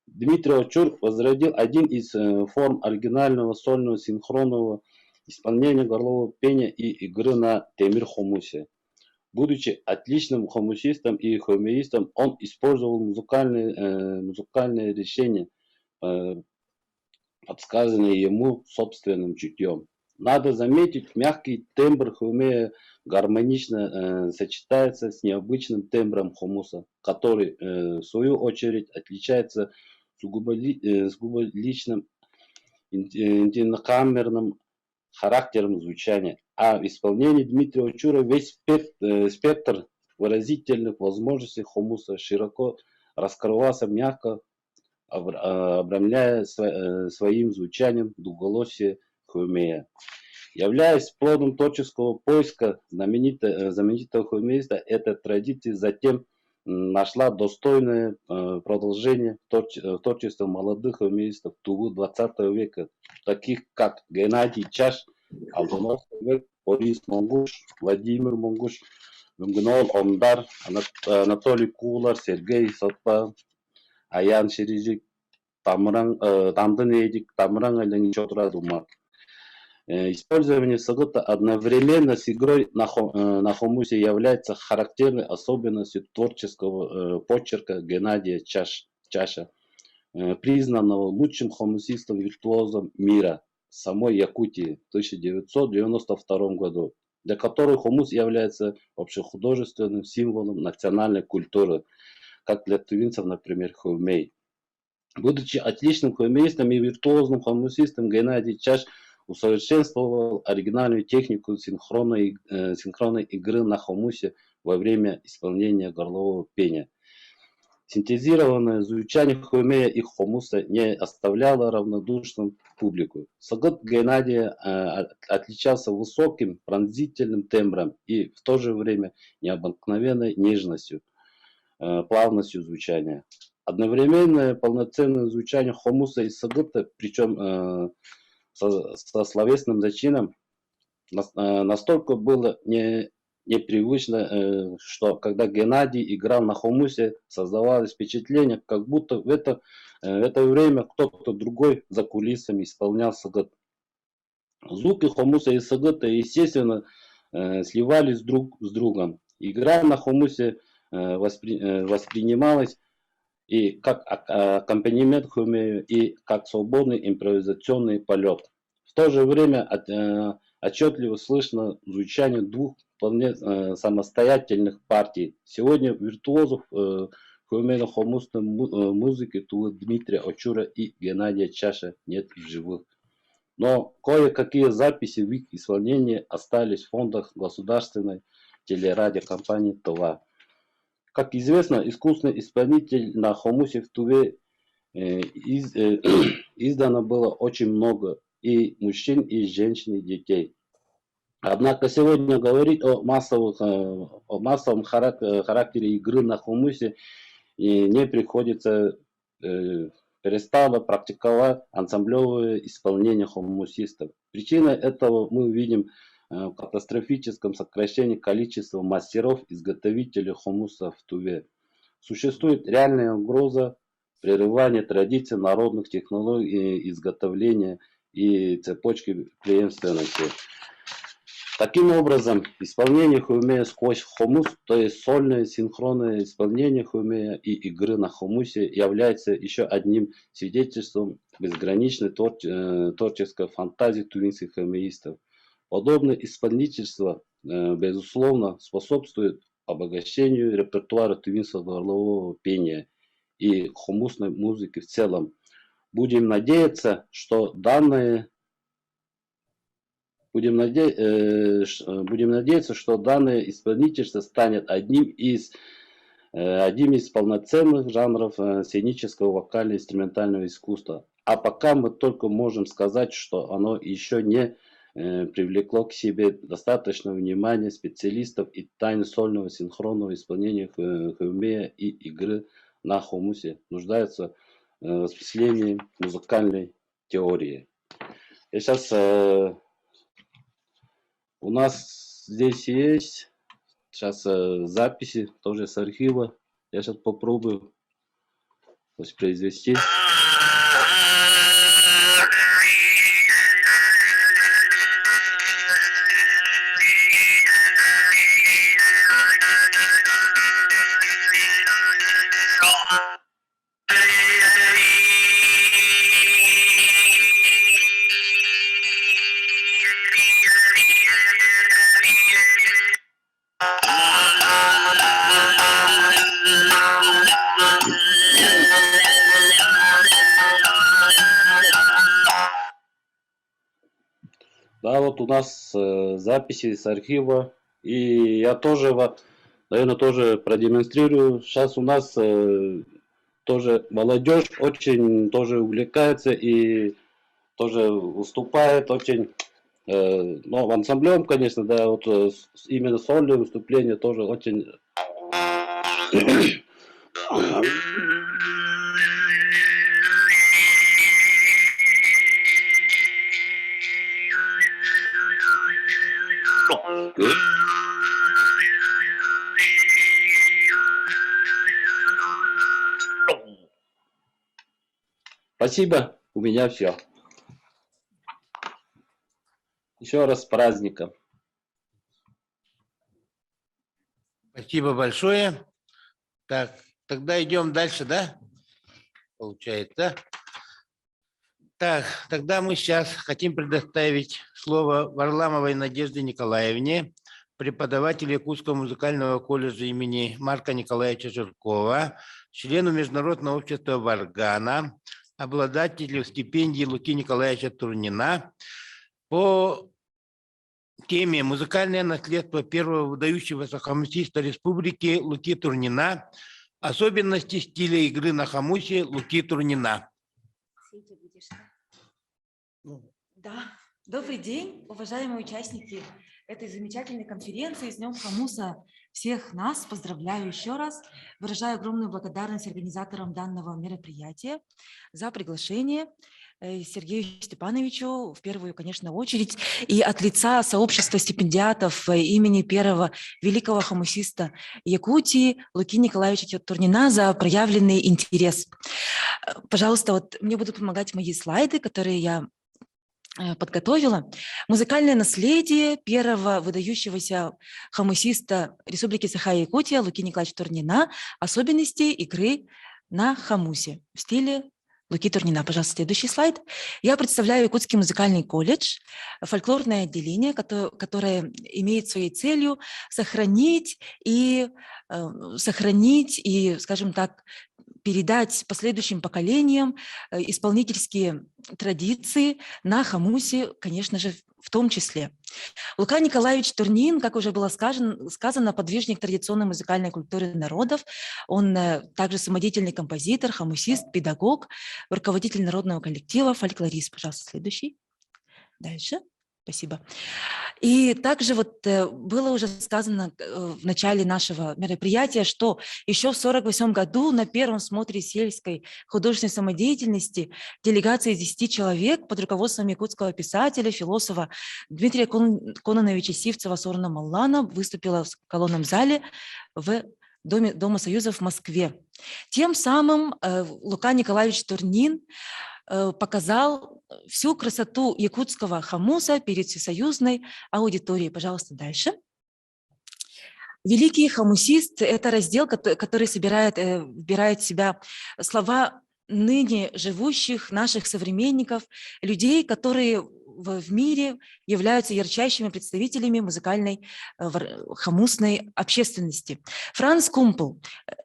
Дмитрий Очур возродил один из форм оригинального сольного синхронного исполнения горлового пения и игры на темир-хомусе. Будучи отличным хомусистом и хомеистом, он использовал музыкальные решения, подсказанные ему собственным чутьем. Надо заметить, мягкий тембр хумея гармонично сочетается с необычным тембром хомуса, который, в свою очередь, отличается сугубо личным интимнокамерным характером звучания. А в исполнении Дмитрия Очура весь спектр выразительных возможностей хомуса широко раскрывался, мягко обрамляя своим звучанием двуголосие хумея. Являясь плодом творческого поиска знаменитого хумеиста, эта традиция затем нашла достойное продолжение в творчестве молодых хумеистов Тувы 20 века, таких как Геннадий Чаш, Алтынов Бек, Борис Монгуш, Владимир Монгуш, Мунгнол Омдар, Анатолий Кулар, Сергей Сотпа, Аян Ширижик, Тамдын Эдик, Тамран Ален Чотра Думар. Использование сагыта одновременно с игрой на хомусе является характерной особенностью творческого почерка Геннадия Чаша, признанного лучшим хомусистом-виртуозом мира самой Якутии в 1992 году, для которой хомус является общехудожественным символом национальной культуры, как для тувинцев, например, хумей. Будучи отличным хумеистом и виртуозным хомусистом, Геннадий Чаш усовершенствовал оригинальную технику синхронной игры на хомусе во время исполнения горлового пения. Синтезированное звучание хумея и хомуса не оставляло равнодушным публику. Сагыт Геннадия отличался высоким пронзительным тембром и в то же время необыкновенной нежностью, плавностью звучания. Одновременное полноценное звучание хомуса и сагыта, причем со словесным зачином, настолько было непривычно, что когда Геннадий играл на хомусе, создавалось впечатление, как будто в это время кто-то другой за кулисами исполнял сагыт. Звуки хомуса и сагыта, естественно, сливались друг с другом. Игра на хомусе воспринималась и как аккомпанемент хумею, и как свободный импровизационный полет. В то же время отчетливо слышно звучание двух вполне самостоятельных партий. Сегодня виртуозов хумейно-хомусной музыки Тувы Дмитрия Очура и Геннадия Чаша нет в живых. Но кое-какие записи в их исполнении остались в фондах государственной телерадиокомпании Тува. Как известно, искусный исполнитель на хомусе в Туве издано было очень много и мужчин, и женщин, и детей. Однако сегодня говорить о массовом характере игры на хомусе не приходится, перестало практиковать ансамблевое исполнение хомусистов. Причиной этого мы видим в катастрофическом сокращении количества мастеров-изготовителей хомуса в Туве. Существует реальная угроза прерывания традиций народных технологий изготовления и цепочки преемственности. Таким образом, исполнение хумея сквозь хомус, то есть сольное синхронное исполнение хумея и игры на хомусе, является еще одним свидетельством безграничной творческой фантазии тувинских хумеистов. Подобное исполнительство, безусловно, способствует обогащению репертуара тувинского горлового пения и хомусной музыки в целом. Будем надеяться, что данное исполнительство станет одним из полноценных жанров сценического вокально-инструментального искусства. А пока мы только можем сказать, что оно еще не привлекло к себе достаточно внимания специалистов и тайн сольного синхронного исполнения хумея и игры на хумусе, нуждаются в осмыслении музыкальной теории. Я сейчас у нас здесь есть сейчас записи тоже с архива. Я сейчас попробую воспроизвести. Да, вот у нас записи с архива, и я тоже, наверное, тоже продемонстрирую. Сейчас у нас тоже молодежь очень тоже увлекается и тоже выступает очень, ну, ансамблем, конечно, да, вот именно сольное выступление тоже очень... Спасибо, у меня все. Еще раз с праздником. Спасибо большое. Так, тогда идем дальше, да? Получается. Так, тогда мы сейчас хотим предоставить слово Варламовой Надежде Николаевне, преподавателю Якутского музыкального колледжа имени Марка Николаевича Жиркова, члену Международного общества Варгана, обладателю стипендии Луки Николаевича Турнина по теме «Музыкальное наследство первого выдающегося хомусиста республики Луки Турнина. Особенности стиля игры на хомусе Луки Турнина». Да, добрый день, уважаемые участники этой замечательной конференции. С Днем Хомуса всех нас поздравляю еще раз. Выражаю огромную благодарность организаторам данного мероприятия за приглашение. Сергею Степановичу в первую, конечно, очередь, и от лица сообщества стипендиатов имени первого великого хомусиста Якутии Луки Николаевича Турнина за проявленный интерес. Пожалуйста, вот мне будут помогать мои слайды, которые я подготовила. Музыкальное наследие первого выдающегося хомусиста Республики Саха-Якутия Луки Николаевича Турнина. Особенности игры на хомусе в стиле Луки Турнина. Пожалуйста, следующий слайд. Я представляю Якутский музыкальный колледж, фольклорное отделение, которое имеет своей целью сохранить и, скажем так, передать последующим поколениям исполнительские традиции на хомусе, конечно же, в том числе. Лука Николаевич Турнин, как уже было сказано, подвижник традиционной музыкальной культуры народов. Он также самодеятельный композитор, хомусист, педагог, руководитель народного коллектива, фольклорист. Пожалуйста, следующий. Дальше. Спасибо. И также вот было уже сказано в начале нашего мероприятия, что еще в 1948 году на первом смотре сельской художественной самодеятельности делегация из 10 человек под руководством якутского писателя, философа Дмитрия Кононовича Сивцева Сорна Маллана выступила в колонном зале в Дома Союза в Москве. Тем самым Лука Николаевич Турнин показал всю красоту якутского хомуса перед всесоюзной аудиторией. Пожалуйста, дальше. Великий хомусист – это раздел, который вбирает в себя слова ныне живущих наших современников, людей, которые в мире являются ярчайшими представителями музыкальной хомусной общественности. Франц Кумпл,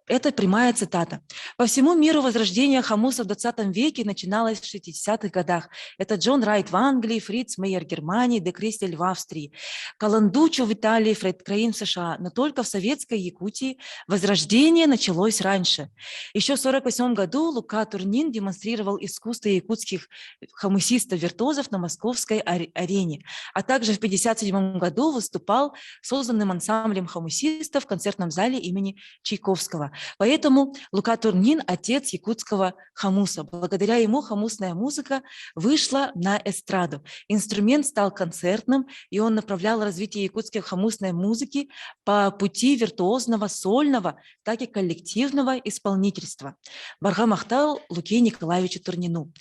это прямая цитата. «По всему миру возрождение хомуса в 20 веке начиналось в 60-х годах. Это Джон Райт в Англии, Фриц Мейер в Германии, Де Кристель в Австрии, Каландучо в Италии, Фред Крейн в США. Но только в советской Якутии возрождение началось раньше. Еще в 1948 году Лука Турнин демонстрировал искусство якутских хомусистов-виртуозов на Московском Петербургской арене, а также в 1957 году выступал созданным ансамблем хомусистов в концертном зале имени Чайковского. Поэтому Лука Турнин – отец якутского хомуса. Благодаря ему хомусная музыка вышла на эстраду. Инструмент стал концертным, и он направлял развитие якутской хомусной музыки по пути виртуозного сольного, так и коллективного исполнительства. Барга махтал Луке Николаевичу Турнину.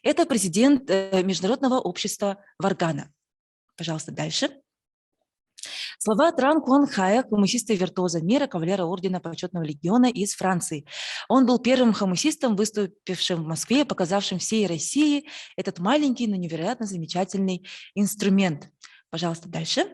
Это президент Международного общества Варгана. Пожалуйста, дальше. Слова Тран Куан Хая, хомусиста и виртуоза мира, кавалера ордена Почетного легиона из Франции. Он был первым хомусистом, выступившим в Москве, показавшим всей России этот маленький, но невероятно замечательный инструмент. Пожалуйста, дальше.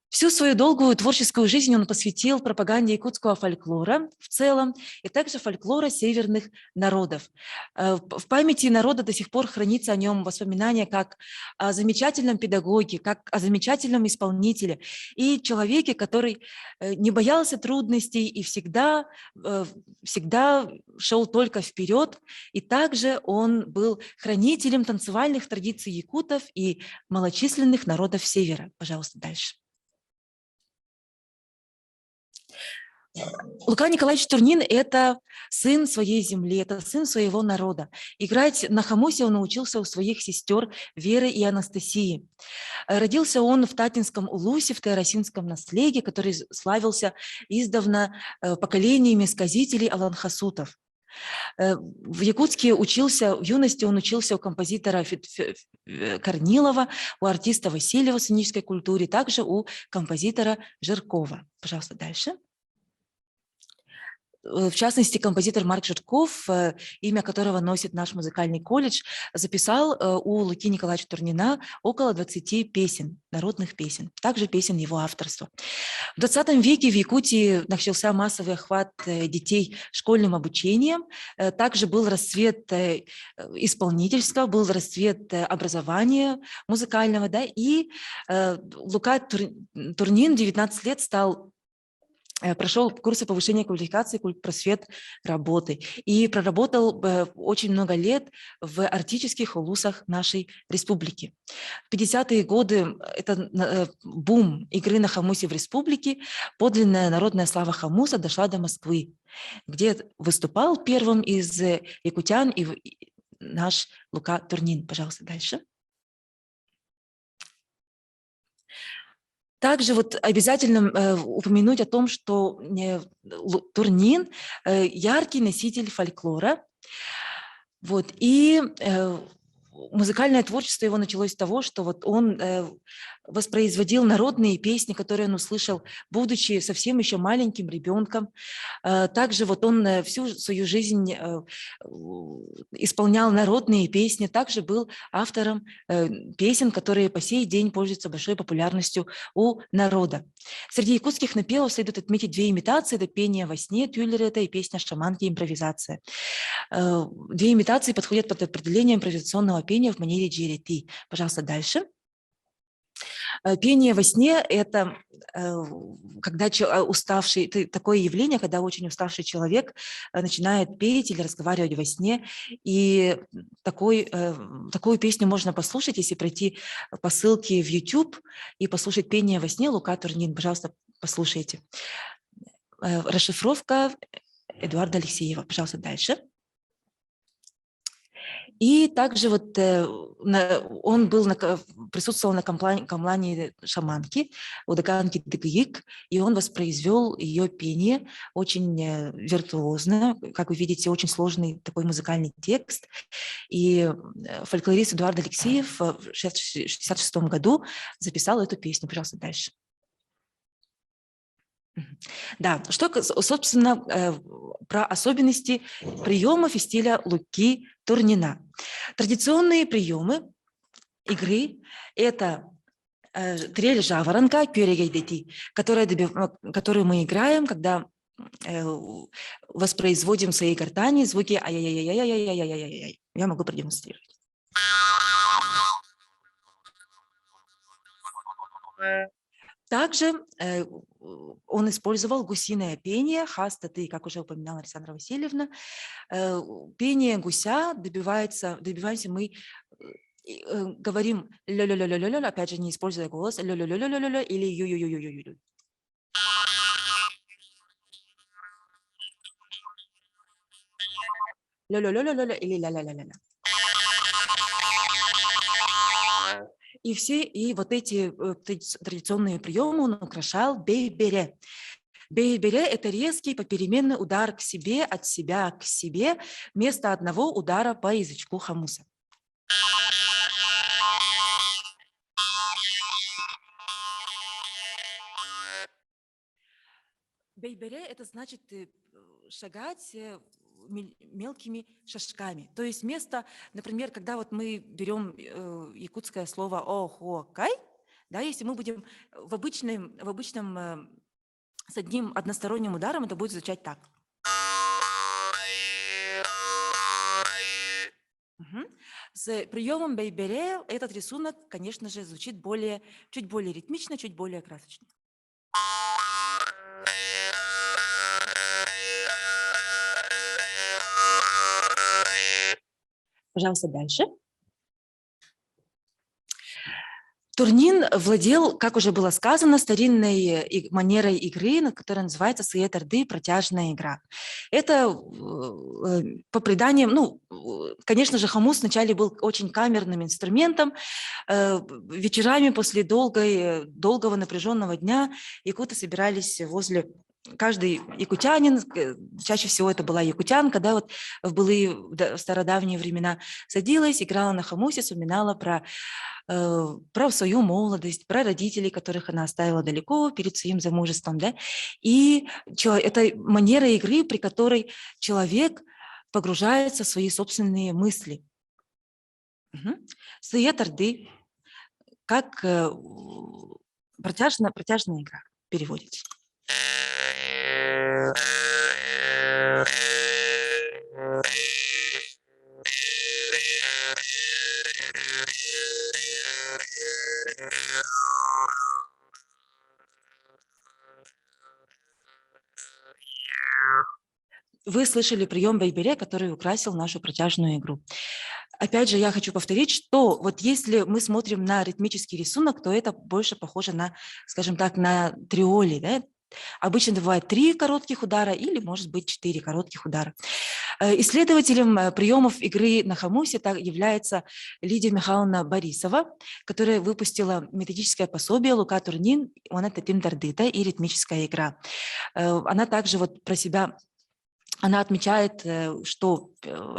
Всю свою долгую творческую жизнь он посвятил пропаганде якутского фольклора в целом и также фольклора северных народов. В памяти народа до сих пор хранится о нем воспоминания как о замечательном педагоге, как о замечательном исполнителе и человеке, который не боялся трудностей и всегда шел только вперед. И также он был хранителем танцевальных традиций якутов и малочисленных народов севера. Пожалуйста, дальше. Лука Николаевич Турнин – это сын своей земли, это сын своего народа. Играть на хомусе он научился у своих сестер Веры и Анастасии. Родился он в Татинском улусе, в Таиросинском наследии, который славился издавна поколениями сказителей аланхасутов. В Якутске учился, в юности он учился у композитора Корнилова, у артиста Васильева в сценической культуре, также у композитора Жиркова. Пожалуйста, дальше. В частности, композитор Марк Жирков, имя которого носит наш музыкальный колледж, записал у Луки Николаевича Турнина около 20 песен, народных песен, также песен его авторства. В 20 веке в Якутии начался массовый охват детей школьным обучением, также был расцвет исполнительства, был расцвет образования музыкального, да, и Лука Турнин 19 лет прошел курсы повышения квалификации, культпросвет работы и проработал очень много лет в артических улусах нашей республики. В 50-е годы это бум игры на хомусе в республике, подлинная народная слава хомуса дошла до Москвы, где выступал первым из якутян и наш Лука Турнин. Пожалуйста, дальше. Также вот обязательно упомянуть о том, что Турнин – яркий носитель фольклора. Вот, и музыкальное творчество его началось с того, что вот он воспроизводил народные песни, которые он услышал, будучи совсем еще маленьким ребенком. Также вот он всю свою жизнь исполнял народные песни, также был автором песен, которые по сей день пользуются большой популярностью у народа. Среди якутских напевов следует отметить две имитации. Это «Пение во сне» Тюллера и песня «Шаманки. Импровизация». Две имитации подходят под определение импровизационного пения в манере джерети. Пожалуйста, дальше. Пение во сне – это когда уставший, такое явление, когда очень уставший человек начинает петь или разговаривать во сне. И такую песню можно послушать, если пройти по ссылке в YouTube и послушать «Пение во сне» Лука Турнин. Пожалуйста, послушайте. Расшифровка Эдуарда Алексеева. Пожалуйста, дальше. И также вот он присутствовал на камлане шаманки Удаганки Дыгыик, и он воспроизвел ее пение очень виртуозно, как вы видите, очень сложный такой музыкальный текст. И фольклорист Эдуард Алексеев в 1966 году записал эту песню. Пожалуйста, дальше. Да, что, собственно, про особенности приемов и стиля Луки Турнина. Традиционные приемы игры – это трель жаворонка, пюрегейдети, которую мы играем, когда воспроизводим в своей гортани звуки ай-яй-яй-яй-яй-яй-яй-яй-яй. Я могу продемонстрировать. Также он использовал гусиное пение, хастаты, как уже упоминала Александра Васильевна. Пение гуся добиваемся мы говорим ля-ля-ля-ля-ля, опять же, не используя голос, ля-ля-ля-ля-ля или ю-ю-ю-ю-ю-ю. Ля-ля-ля-ля-ля или ля-ля-ля-ля-ля. И вот эти традиционные приемы он украшал бей-бере. Бей-бере – это резкий попеременный удар к себе, от себя к себе, вместо одного удара по язычку хамуса. Бей-бере – это значит шагать мелкими шажками. То есть вместо, например, когда вот мы берем якутское слово «охуакай», да, если мы будем в обычном с одним односторонним ударом, это будет звучать так. С приемом бей-бере этот рисунок, конечно же, звучит чуть более ритмично, чуть более красочно. Пожалуйста, дальше. Турнин владел, как уже было сказано, старинной манерой игры, которая называется сыетарды, протяжная игра. Это по преданиям, конечно же, хамус вначале был очень камерным инструментом. Вечерами после долгого напряженного дня якуты собирались возле... Каждый якутянин, чаще всего это была якутянка, да, вот в стародавние времена садилась, играла на хамусе, вспоминала про свою молодость, про родителей, которых она оставила далеко перед своим замужеством. Да? И это манера игры, при которой человек погружается в свои собственные мысли. Сыетарды, как протяжная игра переводится. Вы слышали прием бей-бере, который украсил нашу протяжную игру. Опять же, я хочу повторить, что вот если мы смотрим на ритмический рисунок, то это больше похоже на, скажем так, на триоли. Да? Обычно бывает 3 коротких удара или, может быть, 4 коротких удара. Исследователем приемов игры на хамусе является Лидия Михайловна Борисова, которая выпустила методическое пособие «Лука Турнин, он это пимдардыта» и ритмическая игра. Она также вот про себя... Она отмечает, что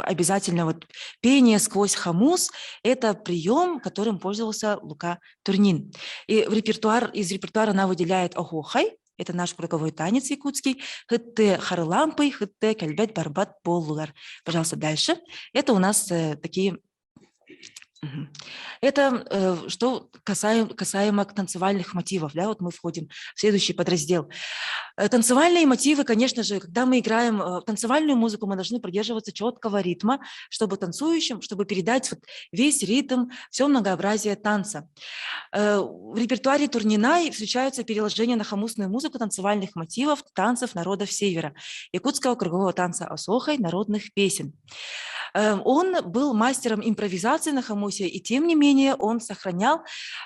обязательно вот пение сквозь хамус – это прием, которым пользовался Лука Турнин. И из репертуара она выделяет «Охохай», это наш круговой танец якутский, «Хытте харылампый, хытте кальбет барбат боллулар». Пожалуйста, дальше. Это у нас такие... Это что касаемо танцевальных мотивов. Да, вот мы входим в следующий подраздел. Танцевальные мотивы, конечно же, когда мы играем танцевальную музыку, мы должны придерживаться четкого ритма, чтобы передать вот весь ритм, все многообразие танца. В репертуаре Турнина встречаются переложения на хамусную музыку танцевальных мотивов танцев народов Севера, якутского кругового танца осохай, народных песен. Он был мастером импровизации на хамусе, и тем не менее он сохранял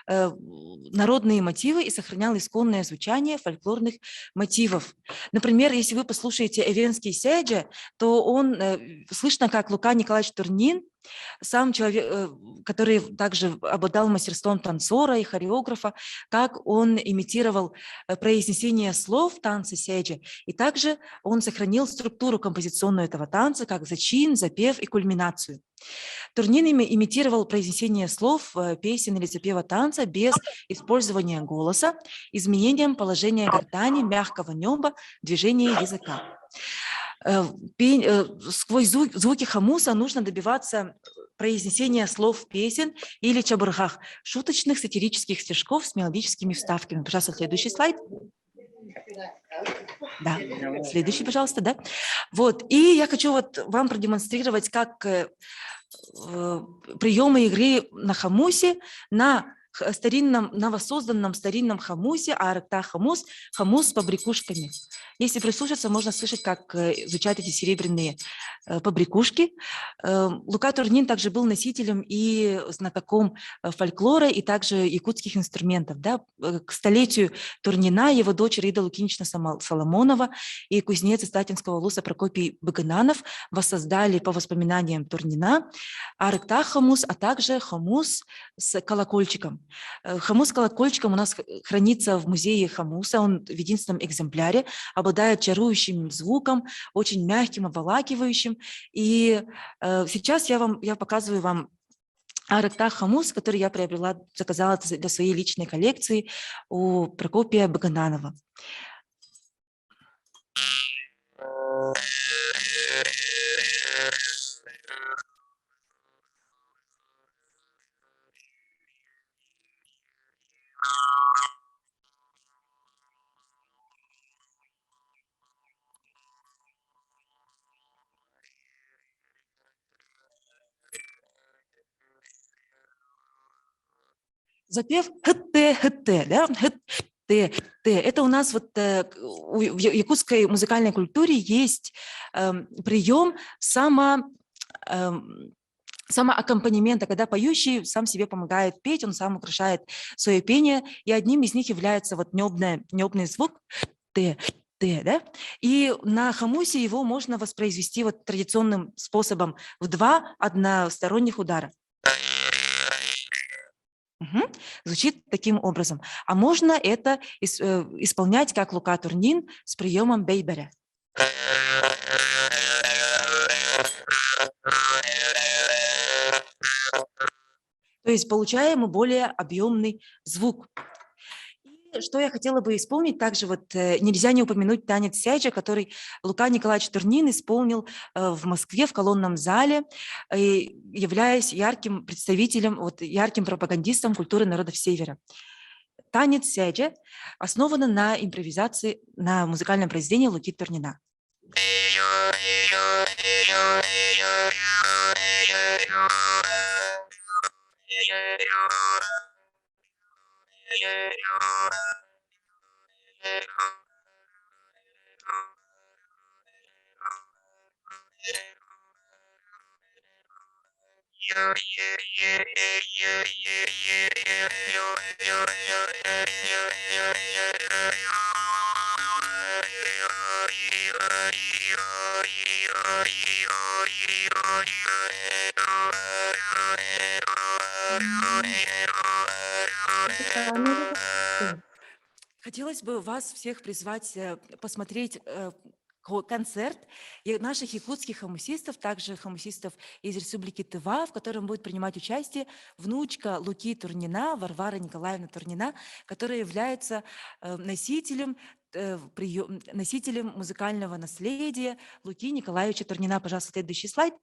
народные мотивы и сохранял исконное звучание фольклорных мотивов. Например, если вы послушаете «Эвенский седже», то слышно, как Лука Николаевич Турнин, сам человек, который также обладал мастерством танцора и хореографа, как он имитировал произнесение слов танца седже, и также он сохранил структуру композиционную этого танца, как зачин, запев и кульминацию. Турнин имитировал произнесение слов, песен или запева танца без использования голоса, изменением положения гортани, мягкого неба, движения языка. Сквозь звуки хамуса нужно добиваться произнесения слов песен или чабургах, шуточных сатирических стишков с мелодическими вставками. Пожалуйста, следующий слайд. Да, следующий, пожалуйста, да. Вот, и я хочу вот вам продемонстрировать, как приемы игры на хамусе на старинном, новосозданном старинном хамусе, арыкта хамус, хамус с побрякушками. Если прислушаться, можно слышать, как звучат эти серебряные побрякушки. Лука Турнин также был носителем и знатоком фольклора и также якутских инструментов. Да. К столетию Турнина его дочь Рида Лукинична Соломонова и кузнец из Татинского луса Прокопий Быгананов воссоздали по воспоминаниям Турнина арыкта хамус, а также хамус с колокольчиком. Хамус с колокольчиком у нас хранится в музее хамуса, он в единственном экземпляре, обладает чарующим звуком, очень мягким, обволакивающим. И сейчас я показываю вам арыкта хамус, который я приобрела, заказала для своей личной коллекции у Прокопия Быгананова. Запев хт, да, хт. Это у нас вот в якутской музыкальной культуре есть прием самоаккомпанемента, когда поющий сам себе помогает петь, он сам украшает свое пение, и одним из них является вот небный звук т, да? И на хамусе его можно воспроизвести вот традиционным способом в 2 односторонних удара. Угу. Звучит таким образом. А можно это исполнять, как Лука Турнин, с приемом бейбере. То есть получаем мы более объемный звук. И что я хотела бы исполнить, также вот нельзя не упомянуть танец сяйджа, который Лука Николаевич Турнин исполнил в Москве в колонном зале, являясь ярким представителем, вот, ярким пропагандистом культуры народов Севера. Танец сяйджа основан на импровизации, на музыкальном произведении Луки Турнина. Хотелось бы вас всех призвать посмотреть концерт наших якутских хамусистов, также хамусистов из Республики Тыва, в котором будет принимать участие внучка Луки Турнина, Варвара Николаевна Турнина, которая является носителем музыкального наследия Луки Николаевича Турнина. Пожалуйста, следующий слайд.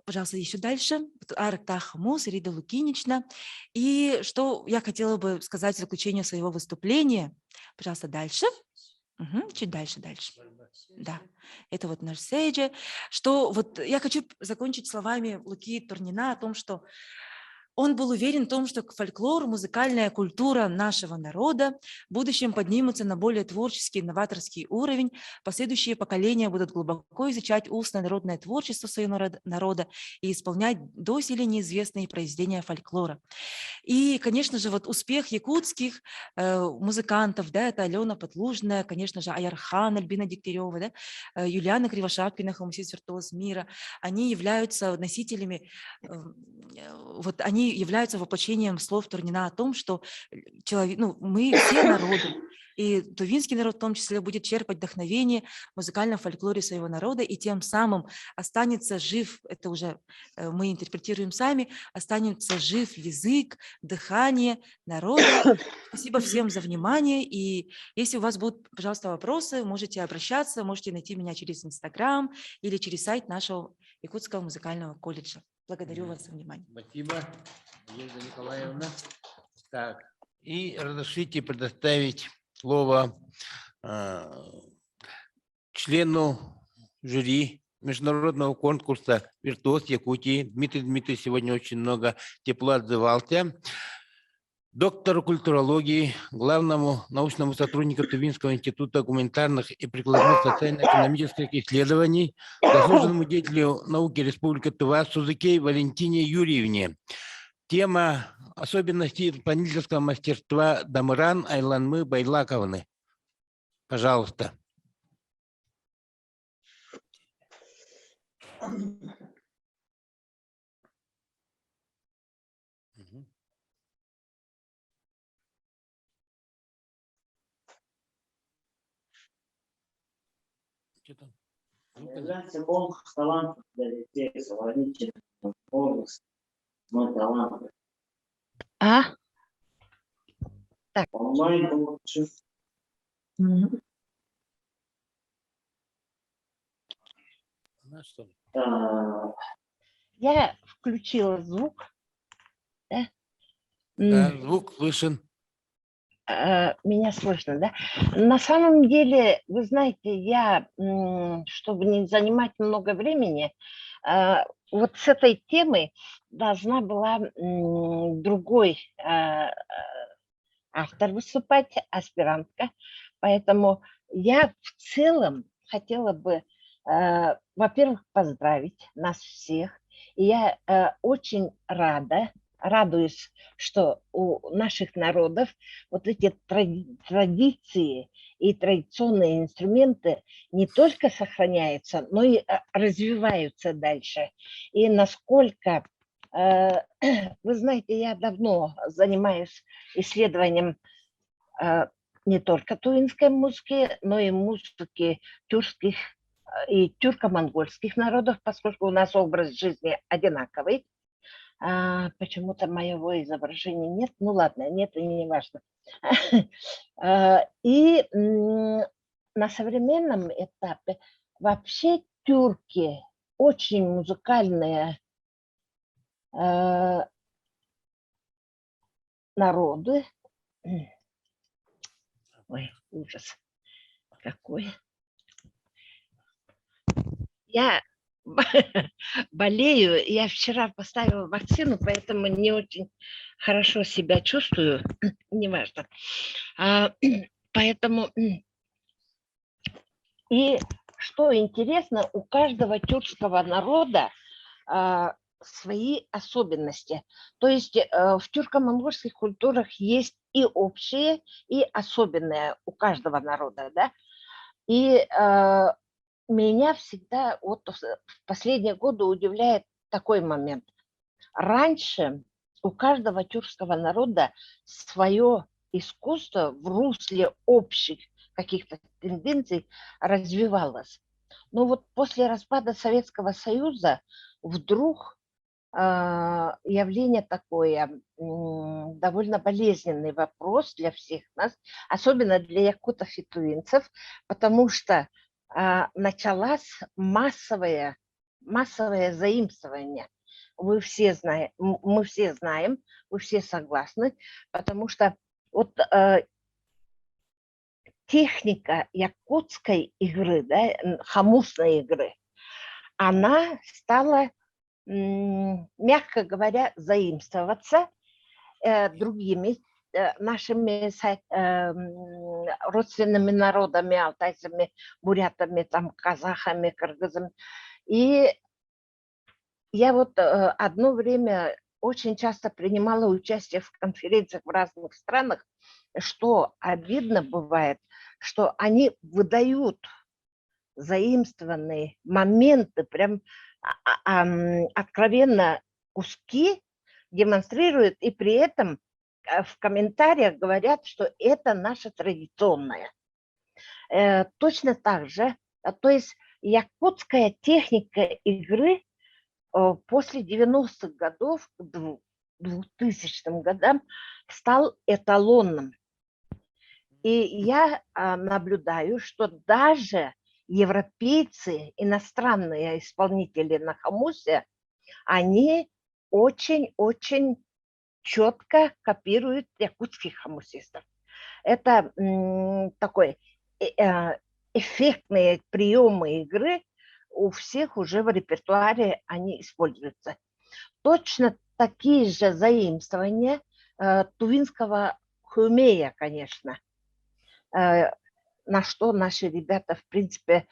Пожалуйста, еще дальше. Арыкта хамус, Рида Лукинична. И что я хотела бы сказать в заключение своего выступления. Пожалуйста, дальше. Угу, чуть дальше. Да, это вот наш сейджи. Что вот я хочу закончить словами Луки Турнина о том, что он был уверен в том, что фольклор, музыкальная культура нашего народа в будущем поднимутся на более творческий, новаторский уровень. Последующие поколения будут глубоко изучать устное народное творчество своего народа и исполнять доселе неизвестные произведения фольклора. И, конечно же, вот успех якутских музыкантов, да, это Алена Подлужная, конечно же, Аярхан, Альбина Дегтярева, да, Юлиана Кривошапкина, хамусист виртуоз мира, они являются носителями, вот они являются воплощением слов Турнина о том, что мы все народы, и тувинский народ в том числе будет черпать вдохновение в музыкальном фольклоре своего народа, и тем самым останется жив, это уже мы интерпретируем сами, останется жив язык, дыхание народа. Спасибо всем за внимание, и если у вас будут, пожалуйста, вопросы, можете обращаться, можете найти меня через Инстаграм или через сайт нашего Якутского музыкального колледжа. Благодарю вас за внимание. Спасибо, Надежда Николаевна. Так, и разрешите предоставить слово члену жюри международного конкурса «Виртуоз Якутии». Дмитрий Дмитриевич сегодня очень много тепла отзывался. Доктору культурологии, главному научному сотруднику Тувинского института гуманитарных и прикладных социально-экономических исследований, заслуженному деятелю науки Республики Тува Сузыкей Валентине Юрьевне. Тема особенностей исполнительского мастерства Дамыран Айланмы Байлаковны. Пожалуйста. Что там? Является Бог талантом для детей, сохранителем образ, мой талант. А? Онлайн получу. Ну, что ли? Я включила звук. Да? Да, звук слышен. Меня слышно, да? На самом деле, вы знаете, я, чтобы не занимать много времени, вот с этой темой должна была другой автор выступать, аспирантка. Поэтому я в целом хотела бы, во-первых, поздравить нас всех. И я очень радуюсь, что у наших народов вот эти традиции и традиционные инструменты не только сохраняются, но и развиваются дальше. И насколько, вы знаете, я давно занимаюсь исследованием не только тувинской музыки, но и музыки тюркских и тюрко-монгольских народов, поскольку у нас образ жизни одинаковый. Почему-то моего изображения нет. Ну ладно, нет, и не важно. И на современном этапе вообще тюрки очень музыкальные народы. Ой, ужас какой. Я болею, я вчера поставила вакцину, поэтому не очень хорошо себя чувствую, неважно. Поэтому, и что интересно, у каждого тюркского народа свои особенности. То есть в тюрко-монгольских культурах есть и общие, и особенные у каждого народа, да. И меня всегда вот в последние годы удивляет такой момент. Раньше у каждого тюркского народа свое искусство в русле общих каких-то тенденций развивалось. Но вот после распада Советского Союза вдруг явление такое, довольно болезненный вопрос для всех нас, особенно для якутов и тувинцев, потому что началось массовое заимствование. Мы все знаем, вы все согласны, потому что вот техника якутской игры, да, хамусной игры, она стала, мягко говоря, заимствоваться другими нашими родственными народами, алтайцами, бурятами, там, казахами, кыргызами. И я вот одно время очень часто принимала участие в конференциях в разных странах, что обидно бывает, что они выдают заимствованные моменты, прям откровенно куски демонстрируют, и при этом в комментариях говорят, что это наше традиционное. Точно так же, то есть якутская техника игры после 90-х годов к 2000-м годам стал эталонным. И я наблюдаю, что даже европейцы, иностранные исполнители на хамусе, они очень-очень четко копируют якутских хамусистов. Это такой эффектные приемы игры, у всех уже в репертуаре они используются. Точно такие же заимствования тувинского хумея, конечно, на что наши ребята, в принципе,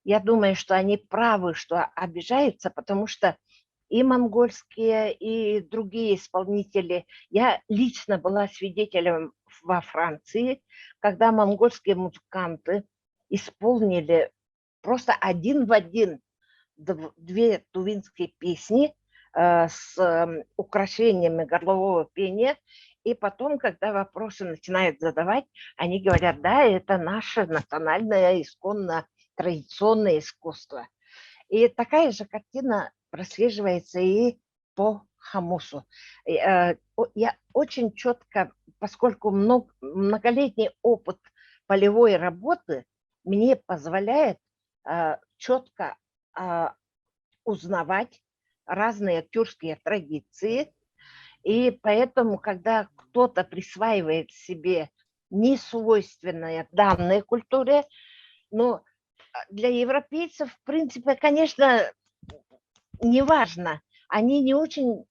я думаю, что они правы, что обижаются, потому что и монгольские, и другие исполнители. Я лично была свидетелем во Франции, когда монгольские музыканты исполнили просто один в один две тувинские песни с украшениями горлового пения. И потом, когда вопросы начинают задавать, они говорят, да, это наше национальное, исконно традиционное искусство. И такая же картина прослеживается и по хамусу. Я очень четко, поскольку многолетний опыт полевой работы мне позволяет четко узнавать разные тюркские традиции. И поэтому, когда кто-то присваивает себе несвойственное данной культуре, но для европейцев, в принципе, конечно, не важно. Они не очень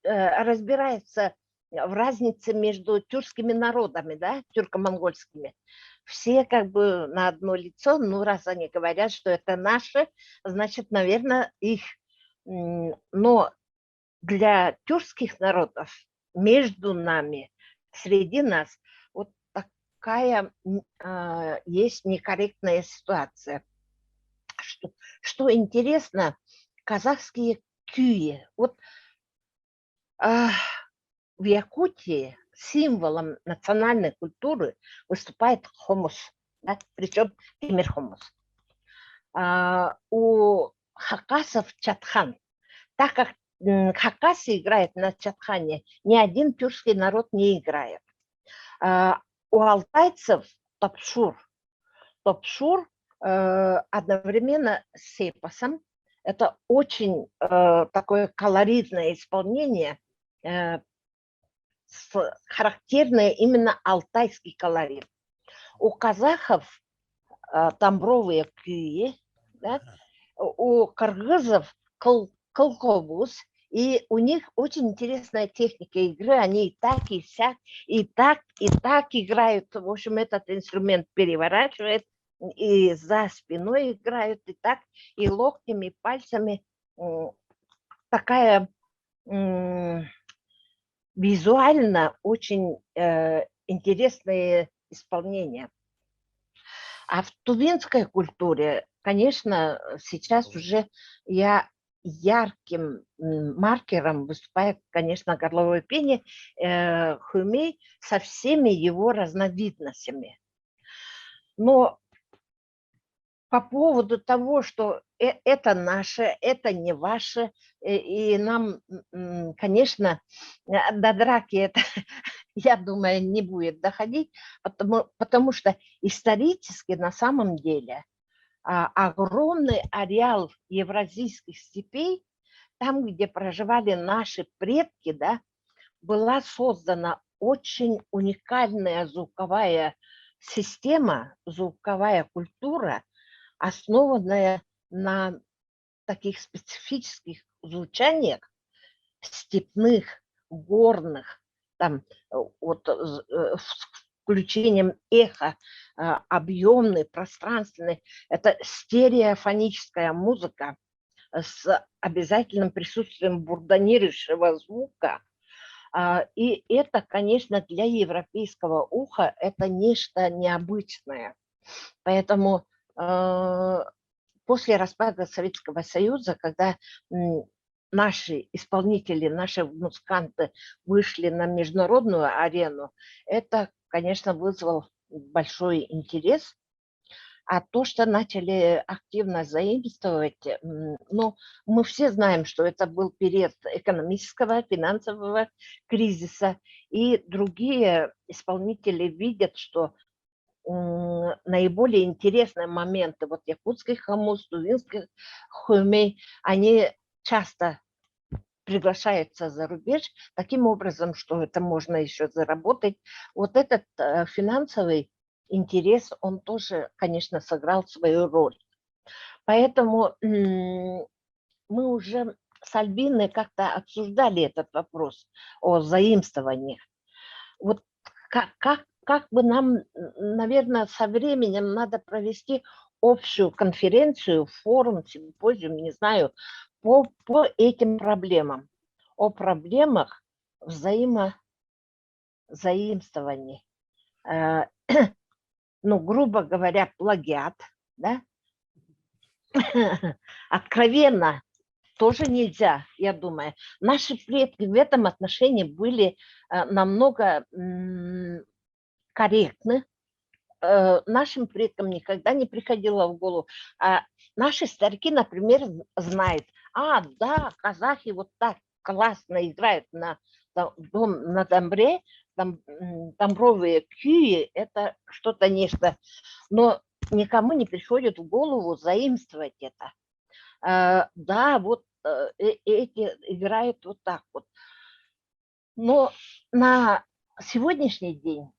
разбираются в разнице между тюркскими народами, да, тюрко-монгольскими. Все как бы на одно лицо, ну, раз они говорят, что это наше, значит, наверное, их. Но для тюркских народов между нами, среди нас, вот такая есть некорректная ситуация. Что интересно, казахские кюи. Вот в Якутии символом национальной культуры выступает хомус, да? Причем темир хомус. У хакасов чатхан. Так как хакасы играют на чатхане, ни один тюркский народ не играет. У алтайцев топшур. Топшур одновременно с эпосом. Это очень такое колоритное исполнение, характерное именно алтайский колорит. У казахов тамбровые кюи, да? У кыргызов кылкобуз, и у них очень интересная техника игры, они и так, и сяк, и так играют. В общем, этот инструмент переворачивает, и за спиной играют, и так, и локтями, и пальцами. Такая визуально очень интересное исполнение. А в тувинской культуре, конечно, сейчас уже ярким маркером выступает, конечно, горловое пение хумей со всеми его разновидностями. Но по поводу того, что это наше, это не ваше, и нам, конечно, до драки это, я думаю, не будет доходить, потому что исторически на самом деле огромный ареал евразийских степей, там, где проживали наши предки, да, была создана очень уникальная звуковая система, звуковая культура, основанная на таких специфических звучаниях степных, горных, там, вот, с включением эха, объемный, пространственный. Это стереофоническая музыка с обязательным присутствием бурдонирующего звука. И это, конечно, для европейского уха это нечто необычное. Поэтому после распада Советского Союза, когда наши исполнители, наши музыканты вышли на международную арену, это, конечно, вызвало большой интерес. А то, что начали активно заимствовать, ну, мы все знаем, что это был период экономического, финансового кризиса, и другие исполнители видят, что наиболее интересные моменты, вот якутский хамус, тувинский хумей, они часто приглашаются за рубеж, таким образом, что это можно еще заработать. Вот этот финансовый интерес, он тоже, конечно, сыграл свою роль. Поэтому мы уже с Альбиной как-то обсуждали этот вопрос о заимствованиях. Вот как бы нам, наверное, со временем надо провести общую конференцию, форум, симпозиум, не знаю, по этим проблемам, о проблемах взаимозаимствований. Ну, грубо говоря, плагиат, да? Откровенно тоже нельзя, я думаю. Наши предки в этом отношении были намного корректны. Нашим предкам никогда не приходило в голову. А наши старики, например, знают, да, казахи вот так классно играют на домбре, домбровые кюи, это что-то нечто. Но никому не приходит в голову заимствовать это. Да, вот эти играют вот так вот. Но на сегодняшний день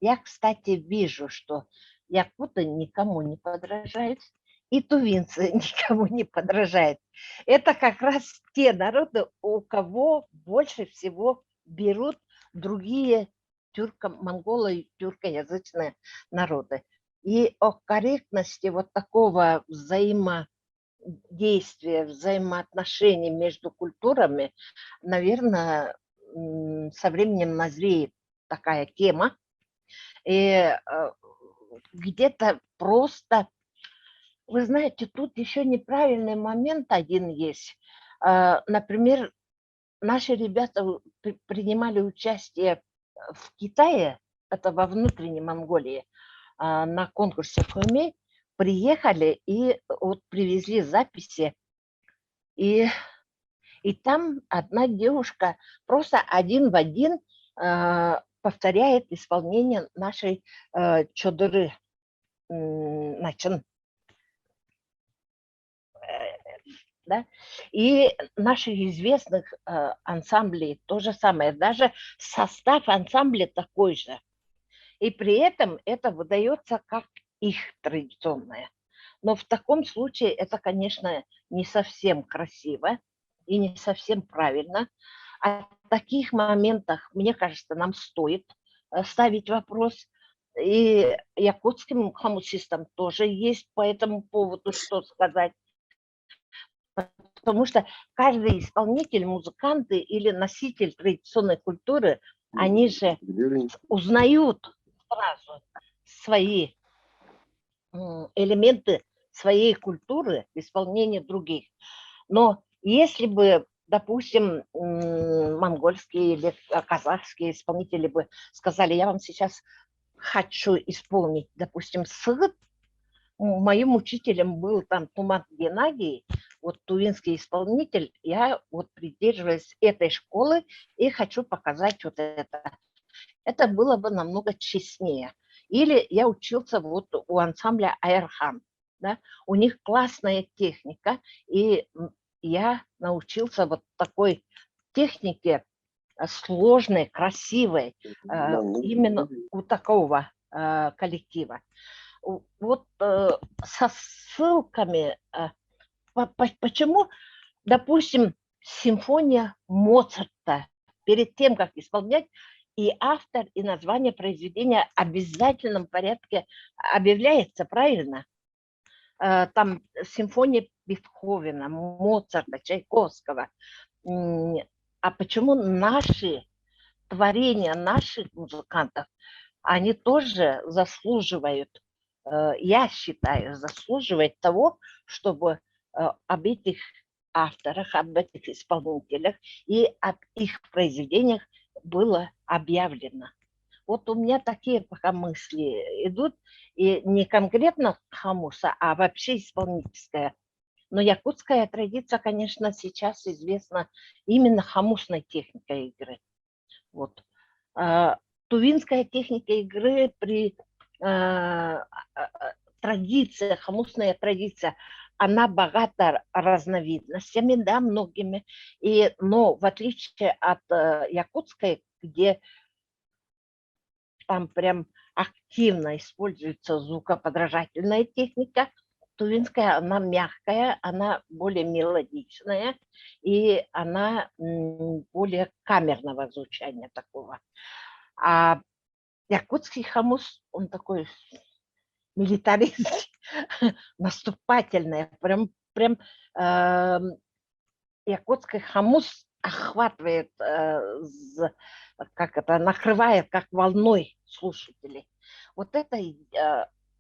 я, кстати, вижу, что якуты никому не подражают, и тувинцы никому не подражают. Это как раз те народы, у кого больше всего берут другие монголы и тюркоязычные народы. И о корректности вот такого взаимодействия, взаимоотношений между культурами, наверное, со временем назреет такая тема. И где-то просто, вы знаете, тут еще неправильный момент один есть. Например, наши ребята принимали участие в Китае, это во внутренней Монголии, на конкурсе ХОМЕ, приехали и вот привезли записи, и там одна девушка просто один в один повторяет исполнение нашей чодыры, начин. Да? И наших известных ансамблей то же самое. Даже состав ансамбля такой же. И при этом это выдается как их традиционное. Но в таком случае это, конечно, не совсем красиво и не совсем правильно. О таких моментах, мне кажется, нам стоит ставить вопрос. И якутским хамусистам тоже есть по этому поводу что сказать. Потому что каждый исполнитель, музыканты или носитель традиционной культуры, они же узнают сразу свои элементы своей культуры в исполнении других. Но если бы, допустим, монгольские или казахские исполнители бы сказали, я вам сейчас хочу исполнить, допустим, сыгыт, моим учителем был там Тумат Геннадий, вот тувинский исполнитель, я вот придерживаюсь этой школы и хочу показать вот это. Это было бы намного честнее. Или я учился вот у ансамбля Айрхан, да? У них классная техника, и я научился вот такой технике сложной, красивой, именно у такого коллектива. Вот со ссылками, почему, допустим, симфония Моцарта, перед тем, как исполнять, и автор, и название произведения в обязательном порядке объявляется, правильно? Там симфония Бетховена, Моцарта, Чайковского. А почему наши творения наших музыкантов, они тоже заслуживают, я считаю, заслуживают того, чтобы об этих авторах, об этих исполнителях и об их произведениях было объявлено. Вот у меня такие пока мысли идут, и не конкретно хамуса, а вообще исполнительская. Но якутская традиция, конечно, сейчас известна именно хамусной техникой игры. Вот. Тувинская техника игры при традиции, хамусная традиция, она богата разновидностями, да, многими. Но в отличие от якутской, где там прям активно используется звукоподражательная техника, тувинская, она мягкая, она более мелодичная, и она более камерного звучания такого. А якутский хамус, он такой милитаристский, наступательный. Прям якутский хамус охватывает, как это, накрывает как волной слушателей. Вот это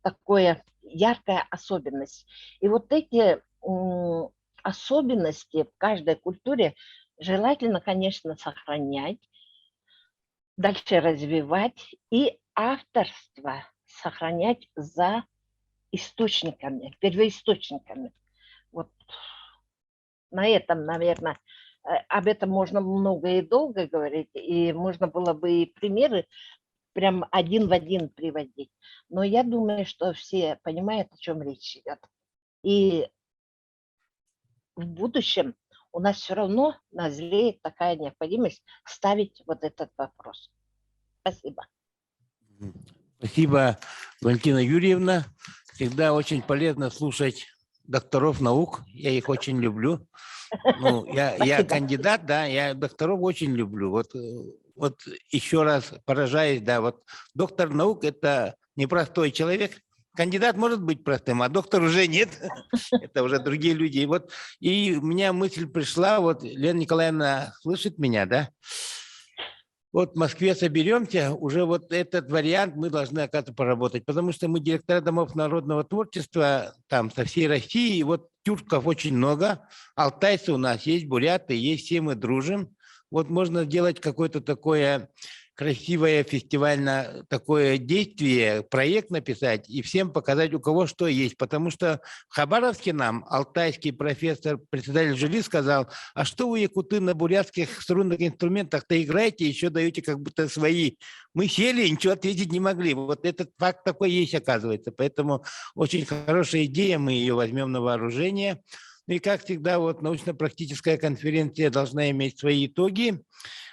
такое яркая особенность. И вот эти особенности в каждой культуре желательно, конечно, сохранять, дальше развивать и авторство сохранять за источниками, первоисточниками. Вот на этом, наверное, об этом можно много и долго говорить, и можно было бы и примеры прям один в один приводить. Но я думаю, что все понимают, о чем речь идет. И в будущем у нас все равно назреет такая необходимость ставить вот этот вопрос. Спасибо. Спасибо, Валентина Юрьевна. Всегда очень полезно слушать докторов наук. Я их очень люблю. Ну, я кандидат, да, я докторов очень люблю. Вот еще раз поражаюсь, да, вот доктор наук – это непростой человек. Кандидат может быть простым, а доктор уже нет. Это уже другие люди. И у меня мысль пришла, вот Лена Николаевна слышит меня, да? Вот в Москве соберемся, уже вот этот вариант мы должны, оказывается, поработать, потому что мы директора домов народного творчества там со всей России, и вот тюрков очень много, алтайцы у нас есть, буряты есть, все мы дружим. Вот можно сделать какое-то такое красивое фестивальное такое действие, проект написать и всем показать, у кого что есть. Потому что в Хабаровске нам алтайский профессор, председатель жюри сказал, а что вы, якуты, на бурятских струнных инструментах-то играете, еще даете как будто свои. Мы сели и ничего ответить не могли. Вот этот факт такой есть, оказывается. Поэтому очень хорошая идея, мы ее возьмем на вооружение. Ну и как всегда, вот научно-практическая конференция должна иметь свои итоги.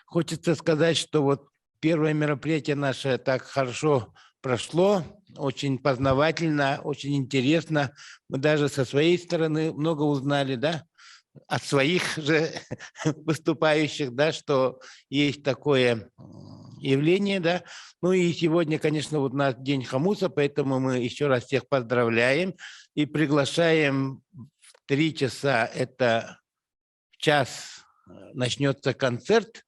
Хочется сказать, что вот первое мероприятие наше так хорошо прошло, очень познавательно, очень интересно. Мы даже со своей стороны много узнали, да, от своих же выступающих, да, что есть такое явление, да. Ну и сегодня, конечно, вот у нас День Хамуса, поэтому мы еще раз всех поздравляем и приглашаем в 3 часа, это в час начнется концерт,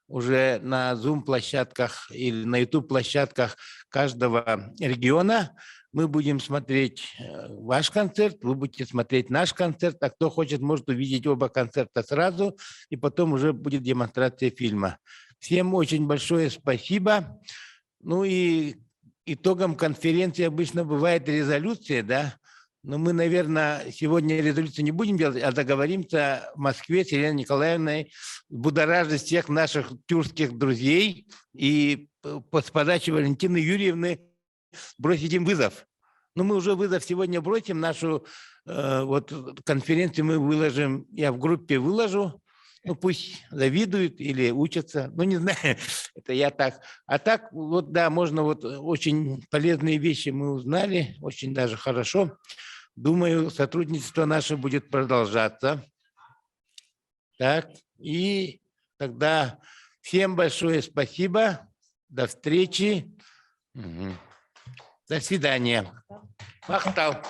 уже на Zoom-площадках или на YouTube-площадках каждого региона. Мы будем смотреть ваш концерт, вы будете смотреть наш концерт, а кто хочет, может увидеть оба концерта сразу, и потом уже будет демонстрация фильма. Всем очень большое спасибо. Ну и итогом конференции обычно бывает резолюция, да, но мы, наверное, сегодня резолюцию не будем делать, а договоримся в Москве с Еленой Николаевной будоражить всех наших тюркских друзей и с подачи Валентины Юрьевны бросить им вызов. Но мы уже вызов сегодня бросим, нашу вот конференцию мы выложим, я в группе выложу, ну пусть завидуют или учатся, ну не знаю, это я так. А так вот да, можно вот очень полезные вещи мы узнали, очень даже хорошо. Думаю, сотрудничество наше будет продолжаться. Так, и тогда всем большое спасибо. До встречи. До свидания. Махтал.